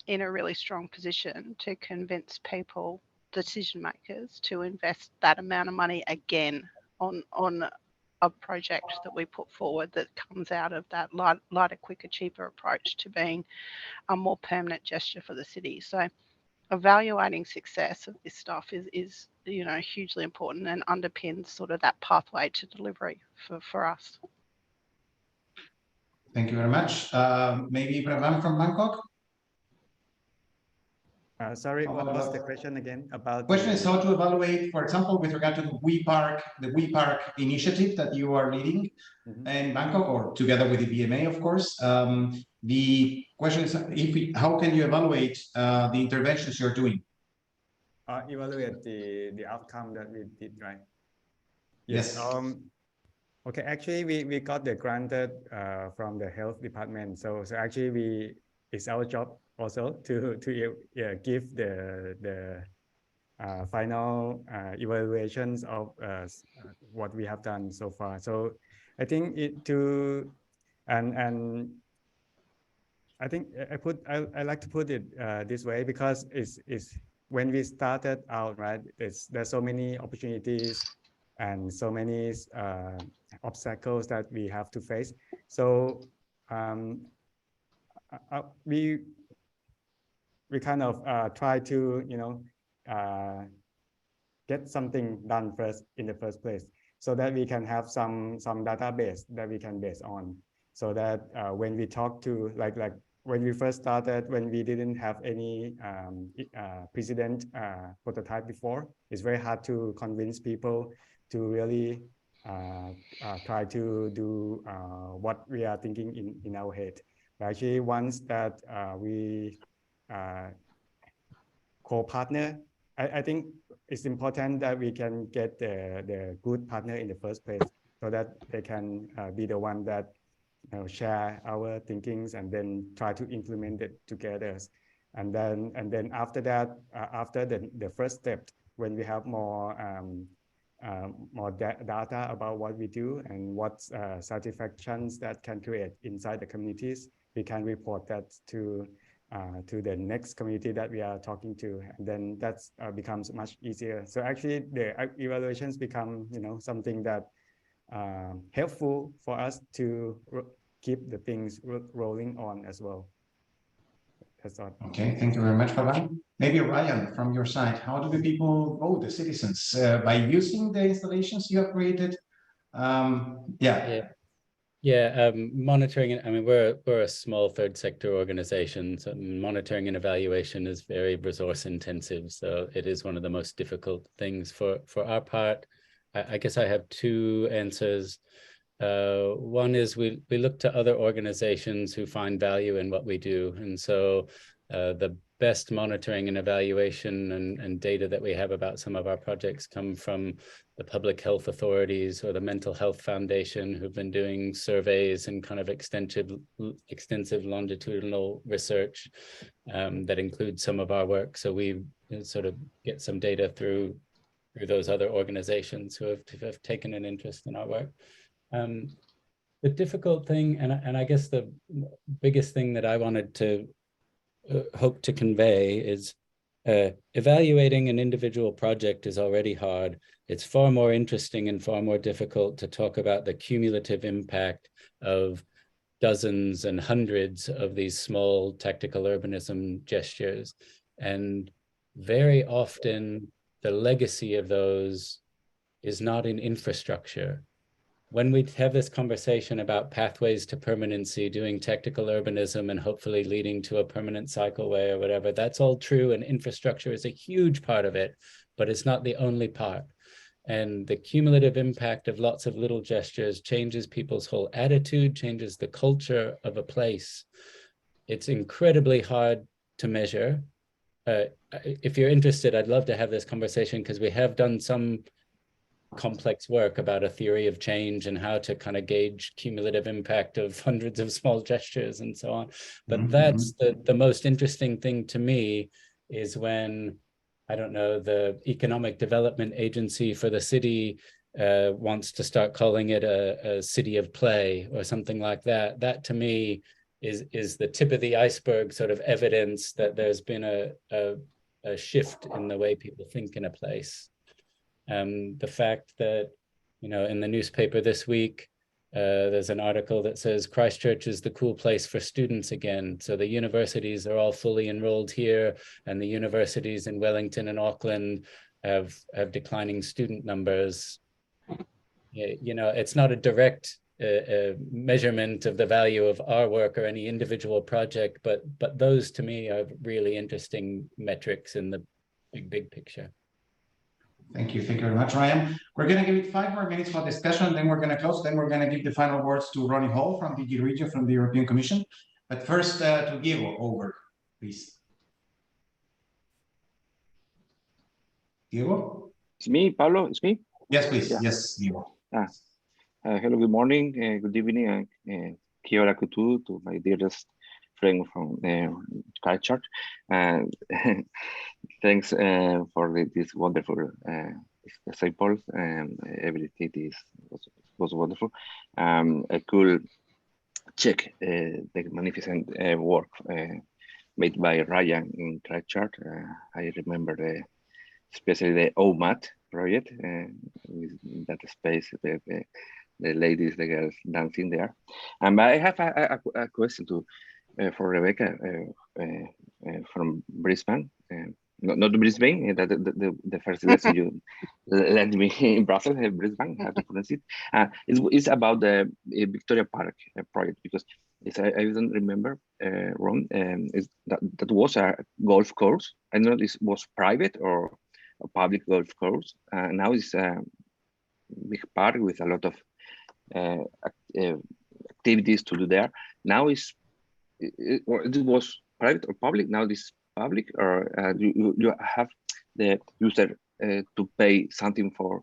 in a really strong position to convince people, decision makers, to invest that amount of money again on a project that we put forward that comes out of that lighter, quicker, cheaper approach to being a more permanent gesture for the city. So evaluating success of this stuff is you know, hugely important and underpins sort of that pathway to delivery for us. Thank you very much. Maybe Pravan from Bangkok? Sorry, what was the question again about? Question is how to evaluate, for example, with regard to the We Park initiative that you are leading in Bangkok, or together with the BMA, of course. The question is, how can you evaluate the interventions you're doing? Evaluate the outcome that we did, right? Yes. Okay, actually, we got the granted from the health department. So actually, it's our job also to give the final evaluations of what we have done so far. So I think and I think I like to put it this way, because it's when we started out, right? There's so many opportunities and so many obstacles that we have to face. So we kind of try to get something done first in the first place, so that we can have some database that we can base on, so that when we talk to like when we first started, when we didn't have any precedent prototype before, it's very hard to convince people to really try to do what we are thinking in our head. But actually, once that we co-partner, I think it's important that we can get the good partner in the first place, so that they can be the one that share our thinkings and then try to implement it together. And then after that, after the first step, when we have more data about what we do and what satisfactions that can create inside the communities, we can report that to the next community that we are talking to, and then that becomes much easier. So actually, the evaluations become something that helpful for us to keep the things rolling on as well. That's all. Okay, thank you very much, Pavan. Maybe Ryan, from your side, how do the people vote, the citizens, by using the installations you have created? Monitoring it. I mean, we're a small third sector organization, so monitoring and evaluation is very resource intensive. So it is one of the most difficult things for our part. I guess I have two answers. One is we look to other organizations who find value in what we do. And so the best monitoring and evaluation and data that we have about some of our projects come from the public health authorities or the Mental Health Foundation, who've been doing surveys and kind of extensive longitudinal research that includes some of our work. So we sort of get some data through those other organizations who have taken an interest in our work. The difficult thing, and I guess the biggest thing that I wanted to hope to convey is evaluating an individual project is already hard. It's far more interesting and far more difficult to talk about the cumulative impact of dozens and hundreds of these small tactical urbanism gestures. And very often the legacy of those is not in infrastructure. When we have this conversation about pathways to permanency, doing tactical urbanism and hopefully leading to a permanent cycleway or whatever, that's all true, and infrastructure is a huge part of it, but it's not the only part. And the cumulative impact of lots of little gestures changes people's whole attitude, changes the culture of a place. It's incredibly hard to measure. If you're interested, I'd love to have this conversation, because we have done some complex work about a theory of change and how to kind of gauge cumulative impact of hundreds of small gestures and so on. But that's the most interesting thing to me, is when, I don't know, the Economic Development Agency for the city wants to start calling it a city of play or something like that. That to me is the tip of the iceberg sort of evidence that there's been a shift in the way people think in a place. The fact that, in the newspaper this week, there's an article that says Christchurch is the cool place for students again. So the universities are all fully enrolled here, and the universities in Wellington and Auckland have declining student numbers. It's not a direct measurement of the value of our work or any individual project, but those to me are really interesting metrics in the big picture. Thank you very much, Ryan. We're going to give it 5 more minutes for discussion, then we're going to close, then we're going to give the final words to Ronnie Hall from DG Regio from the European Commission. But first to Diego, over, please. Diego? It's me, Pablo, it's me? Yes, please. Yeah. Yes, Diego. Hello, good morning, good evening, and kia ora koutou to my dearest friend from Christchurch. And thanks for this wonderful samples, and everything was wonderful. I could check the magnificent work made by Ryan in Christchurch. I remember especially the OMAT project with that space, the ladies, the girls dancing there. And I have a question for Rebecca from Brisbane. Not Brisbane, the first lesson you led me in Brussels, Brisbane, how to pronounce it. It's about the Victoria Park project, because I don't remember wrong, that was a golf course. I don't know if this was private or a public golf course. Now it's a big park with a lot of activities to do there. Now it was private or public. Now this public, or you have the user to pay something for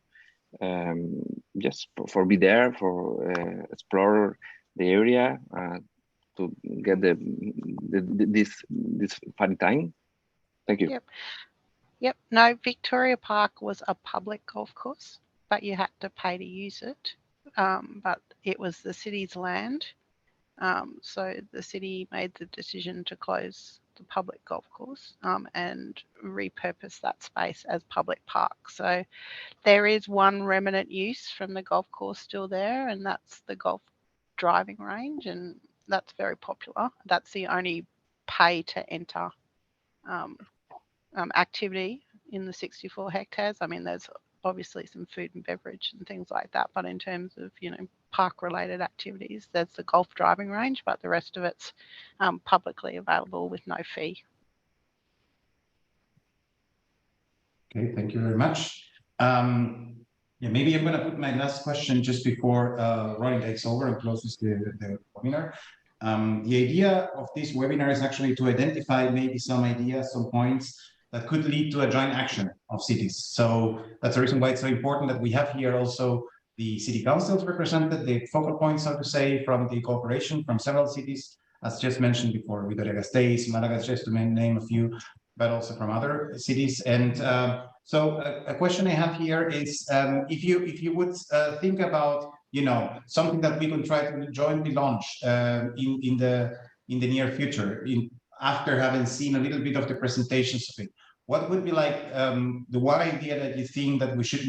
just for be there, for explore the area, to get this fun time. Thank you. Yep. No, Victoria Park was a public golf course, but you had to pay to use it. But it was the city's land. So the city made the decision to close the public golf course and repurpose that space as public park. So there is one remnant use from the golf course still there, and that's the golf driving range, and that's very popular. That's the only pay to enter activity in the 64 hectares. I mean, there's obviously some food and beverage and things like that, but in terms of, park related activities, there's the golf driving range, but the rest of it's publicly available with no fee. Okay, thank you very much. Yeah, maybe I'm going to put my last question just before Ronnie takes over and closes the webinar. The idea of this webinar is actually to identify maybe some ideas, some points that could lead to a joint action of cities. So that's the reason why it's so important that we have here also the city councils represented, the focal points, so to say, from the cooperation from several cities, as just mentioned before, Vitoria-Gasteiz, Malaga, just to name a few, but also from other cities. And so a question I have here is if you would think about something that we can try to jointly launch in the near future, after having seen a little bit of the presentations of it, what would be like the one idea that you think that we should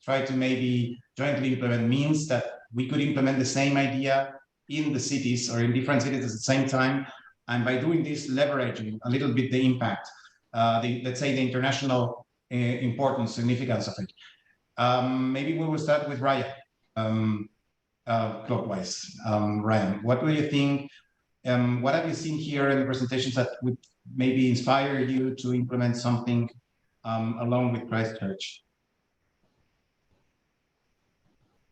try to maybe jointly implement? Means that we could implement the same idea in the cities or in different cities at the same time, and by doing this, leveraging a little bit the impact, let's say the international importance, significance of it. Maybe we will start with Ryan, clockwise. Ryan, what do you think? What have you seen here in the presentations that would maybe inspire you to implement something along with Christchurch?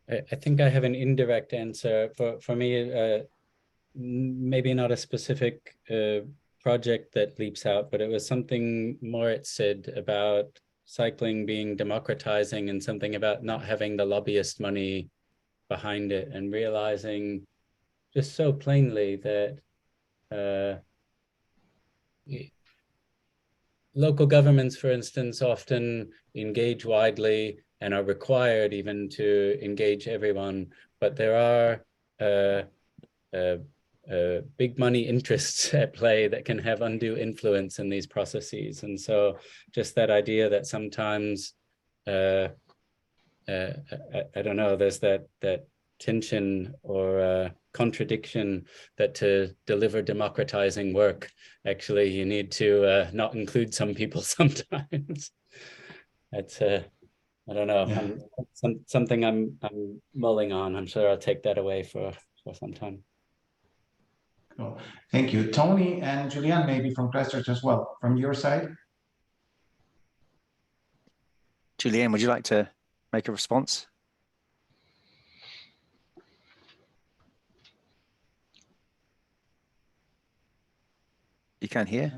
I think I have an indirect answer. For me, maybe not a specific project that leaps out, but it was something Moritz said about cycling being democratizing, and something about not having the lobbyist money behind it, and realizing just so plainly that local governments, for instance, often engage widely and are required even to engage everyone, but there are big money interests at play that can have undue influence in these processes. And so just that idea that sometimes, I don't know, there's that tension or contradiction that to deliver democratizing work, actually you need to not include some people sometimes. That's I don't know. Yeah. Something I'm mulling on. I'm sure I'll take that away for some time. Cool. Thank you. Tony and Julian, maybe from Christchurch as well, from your side. Julianne, would you like to make a response? You can't hear?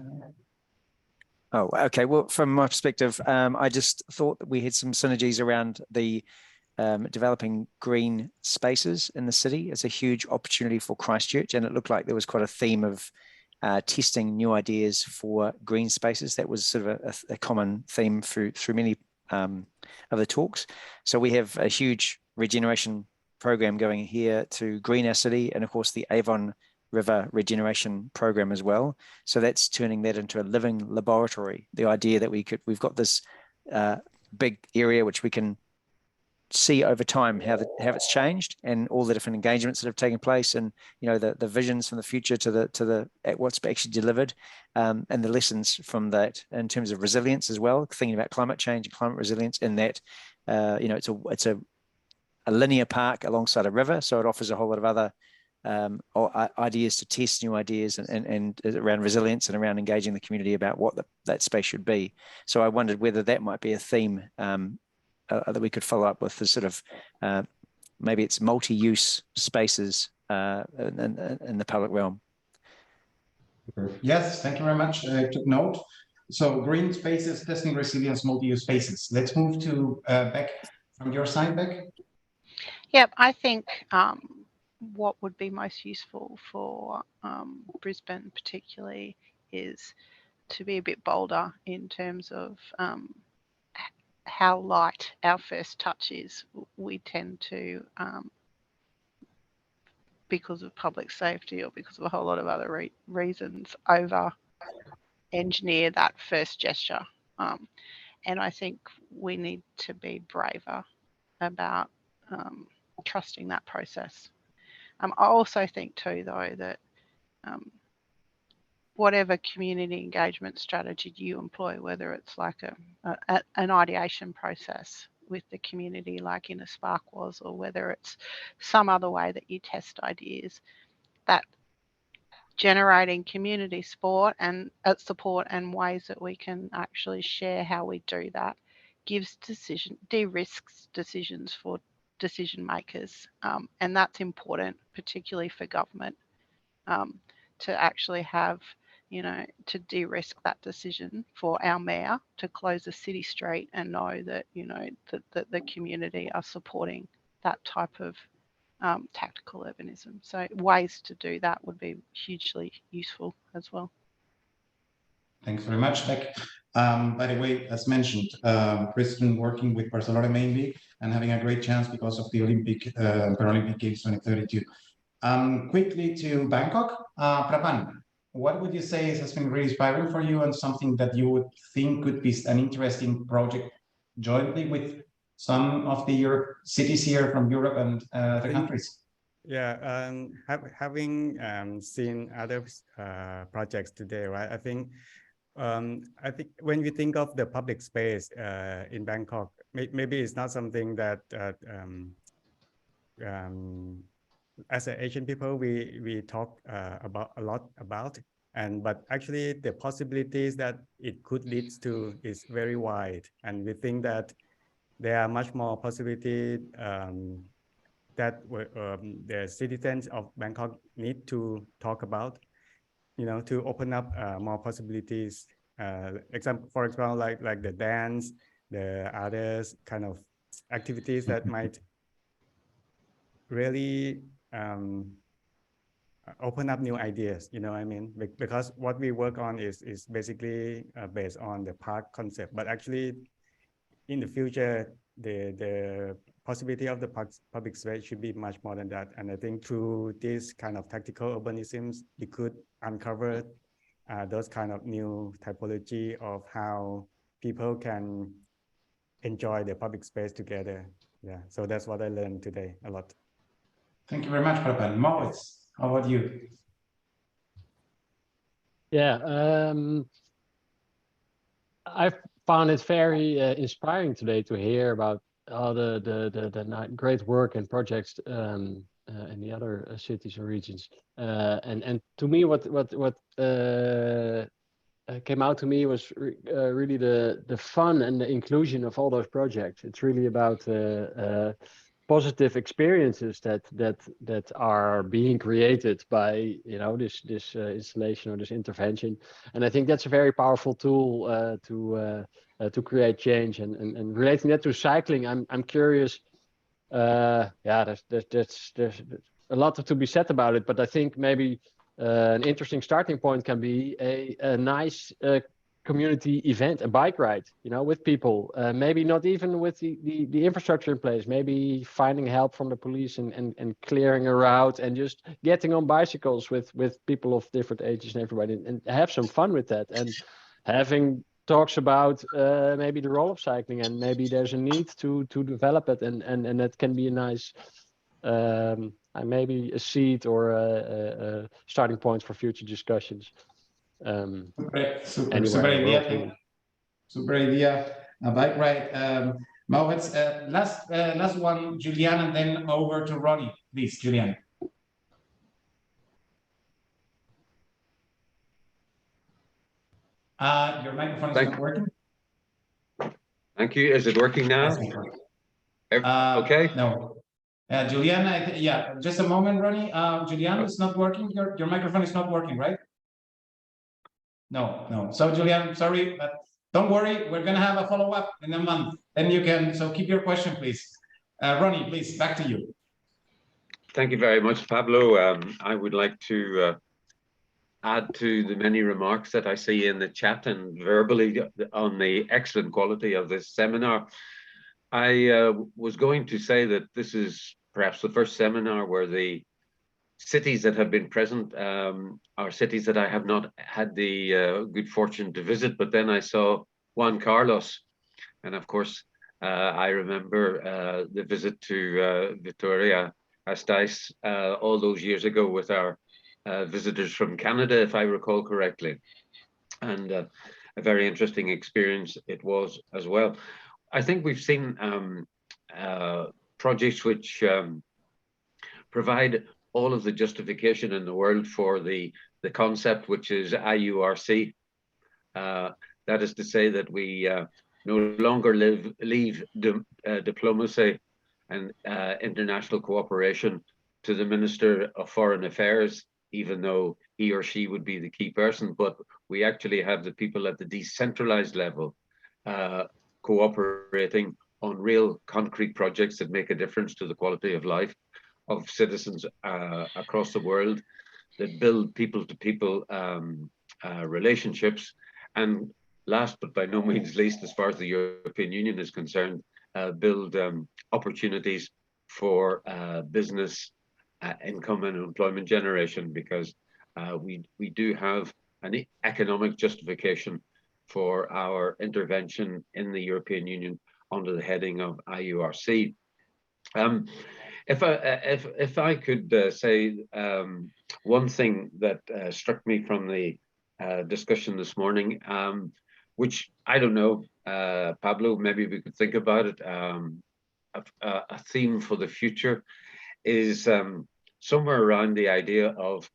Oh, okay. Well, from my perspective, I just thought that we had some synergies around the developing green spaces in the city. It's a huge opportunity for Christchurch, and it looked like there was quite a theme of testing new ideas for green spaces. That was sort of a common theme through many of the talks. So we have a huge regeneration program going here to green our city, and of course the Avon River regeneration program as well. So that's turning that into a living laboratory. The idea that we've got this big area which we can see over time how it's changed and all the different engagements that have taken place, and the visions from the future to the what's actually delivered, and the lessons from that in terms of resilience as well, thinking about climate change and climate resilience, in that it's a linear park alongside a river, so it offers a whole lot of other ideas to test new ideas and around resilience and around engaging the community about what that space should be. So I wondered whether that might be a theme that we could follow up with, the sort of maybe it's multi-use spaces in the public realm. Yes, thank you very much. I took note. So green spaces, testing resilience, multi-use spaces. Let's move to Beck, from your side, Beck. Yep, I think what would be most useful for Brisbane particularly is to be a bit bolder in terms of how light our first touch is. We tend to, because of public safety or because of a whole lot of other reasons, over engineer that first gesture. And I think we need to be braver about trusting that process. I also think too, though, that whatever community engagement strategy you employ, whether it's like an ideation process with the community like in a Spark was, or whether it's some other way that you test ideas, that generating community support and ways that we can actually share how we do that gives de-risks decisions for decision makers, and that's important, particularly for government, to actually have, to de-risk that decision for our mayor to close a city street and know that, that the community are supporting that type of tactical urbanism. So ways to do that would be hugely useful as well. Thanks very much, Beck. By the way, as mentioned, Brisbane working with Barcelona mainly and having a great chance because of the Paralympic Games 2032. Quickly to Bangkok. Prapan, what would you say has been really inspiring for you and something that you would think could be an interesting project jointly with some of the cities here from Europe and the countries? Yeah, having seen other projects today, right? I think when we think of the public space in Bangkok, maybe it's not something that as an Asian people we talk about a lot about, but actually the possibilities that it could lead to is very wide, and we think that there are much more possibilities that the citizens of Bangkok need to talk about, to open up more possibilities. For example, like the dance, the others kind of activities that might really open up new ideas, what I mean? Because what we work on is basically based on the park concept, but actually in the future, the possibility of the public space should be much more than that. And I think through this kind of tactical urbanisms, we could uncover those kind of new typology of how people can enjoy the public space together. Yeah, so that's what I learned today a lot. Thank you very much, Prapan. Moritz, how about you? Yeah, I've found it very inspiring today to hear about all the great work and projects in the other cities or regions. And to me, what came out to me was really the fun and the inclusion of all those projects. It's really about positive experiences that are being created by this installation or this intervention, and I think that's a very powerful tool to create change. And relating that to cycling, I'm curious. There's a lot to be said about it, but I think maybe an interesting starting point can be a nice community event, a bike ride, with people, maybe not even with the infrastructure in place, maybe finding help from the police and clearing a route and just getting on bicycles with people of different ages and everybody, and have some fun with that, and having talks about maybe the role of cycling, and maybe there's a need to develop it, and that can be a nice maybe a seed or a starting point for future discussions. Super idea. Super idea. A bike ride. Maurits, last one, Julian, and then over to Ronnie. Please, Julian. Your microphone is not working. Thank you. Is it working now? Okay. No. Julian, yeah, just a moment, Ronnie. Julian, it's not working. Your microphone is not working, right? No. So, Julian, sorry, but don't worry. We're going to have a follow-up in a month. Then you can, so keep your question, please. Ronnie, please, back to you. Thank you very much, Pablo. I would like to add to the many remarks that I see in the chat and verbally on the excellent quality of this seminar. I was going to say that this is perhaps the first seminar where the cities that have been present are cities that I have not had the good fortune to visit, but then I saw Juan Carlos, and of course I remember the visit to Vitoria-Gasteiz all those years ago with our visitors from Canada, if I recall correctly, and a very interesting experience it was as well. I think we've seen projects which provide all of the justification in the world for the concept, which is IURC. That is to say that we no longer leave diplomacy and international cooperation to the Minister of Foreign Affairs, even though he or she would be the key person, but we actually have the people at the decentralized level cooperating on real concrete projects that make a difference to the quality of life of citizens across the world, that build people-to-people relationships, and last but by no means least, as far as the European Union is concerned, build opportunities for business income and employment generation, because we do have an economic justification for our intervention in the European Union under the heading of IURC. If I could say one thing that struck me from the discussion this morning, which I don't know, Pablo, maybe we could think about it, a theme for the future is somewhere around the idea of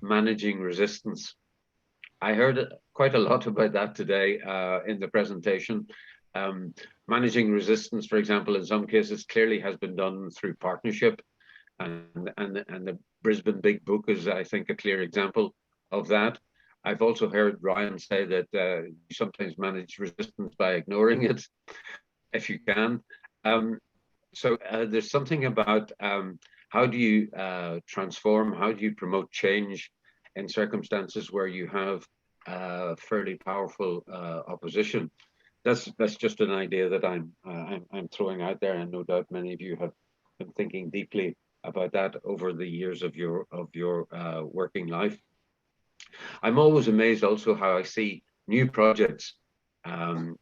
managing resistance. I heard quite a lot about that today in the presentation. Managing resistance, for example, in some cases clearly has been done through partnership, and the Brisbane Big Book is, I think, a clear example of that. I've also heard Ryan say that you sometimes manage resistance by ignoring it, if you can. So there's something about how do you transform, how do you promote change in circumstances where you have fairly powerful opposition. That's just an idea that I'm throwing out there, and no doubt many of you have been thinking deeply about that over the years of your working life. I'm always amazed also how I see new projects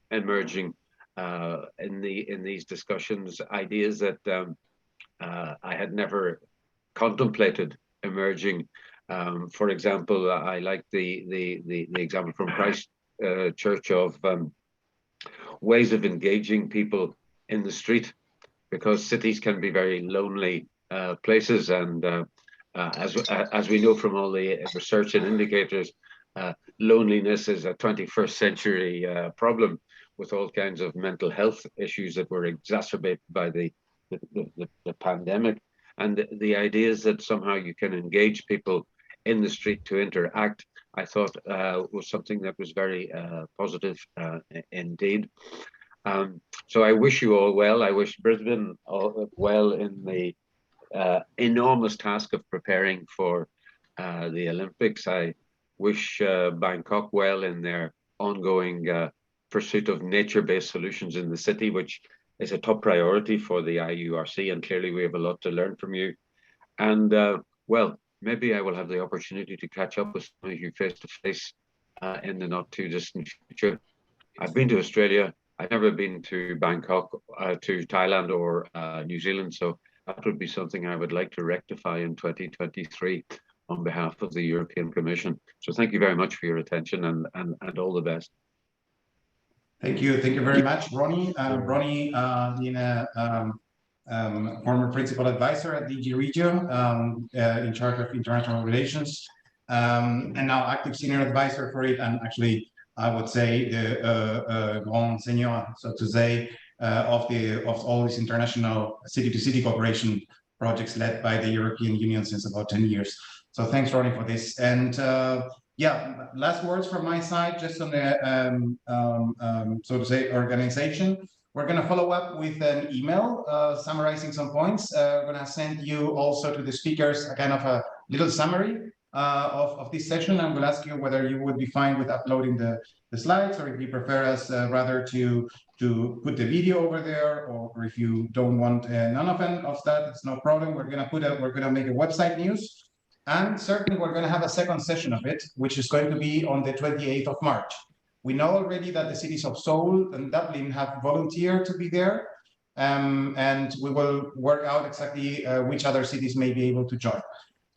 emerging in these discussions, ideas that I had never contemplated emerging. For example, I like the example from Christchurch of ways of engaging people in the street, because cities can be very lonely places, and as we know from all the research and indicators, loneliness is a 21st century problem, with all kinds of mental health issues that were exacerbated by the pandemic. And the idea is that somehow you can engage people in the street to interact, I thought was something that was very positive indeed. So I wish you all well. I wish Brisbane all well in the enormous task of preparing for the Olympics. I wish Bangkok well in their ongoing pursuit of nature-based solutions in the city, which is a top priority for the IURC, and clearly we have a lot to learn from you. And well, maybe I will have the opportunity to catch up with some of you face-to-face in the not too distant future. I've been to Australia. I've never been to Bangkok, to Thailand or New Zealand, so that would be something I would like to rectify in 2023 on behalf of the European Commission. So thank you very much for your attention, and all the best. Thank you very much, Ronnie. Ronnie, being a former principal advisor at DG Regio, in charge of international relations, and now active senior advisor for it, and actually, I would say the grand seigneur, so to say, of all these international city-to-city cooperation projects led by the European Union since about 10 years. So thanks, Ronnie, for this. And yeah, last words from my side, just on the so to say organization. We're going to follow up with an email summarizing some points. We're going to send you also to the speakers a kind of a little summary of this session, and we'll ask you whether you would be fine with uploading the slides, or if you prefer us rather to put the video over there, or if you don't want none of that, it's no problem. We're gonna make a website news, and certainly we're going to have a second session of it, which is going to be on the 28th of March. We know already that the cities of Seoul and Dublin have volunteered to be there, and we will work out exactly which other cities may be able to join.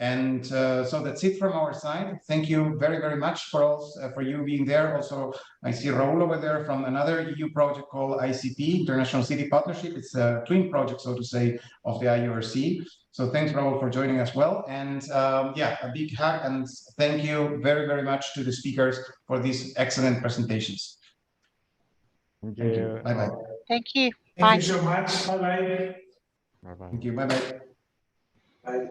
And so that's it from our side. Thank you very, very much for you being there. Also, I see Raul over there from another EU project called ICP, International City Partnership. It's a twin project, so to say, of the IURC. So thanks, Raul, for joining as well. And yeah, a big hug and thank you very, very much to the speakers for these excellent presentations. Thank Thank you. you. Bye-bye. Thank you. Thank you so much. Bye-bye. Bye-bye. Thank you. Bye-bye. Bye.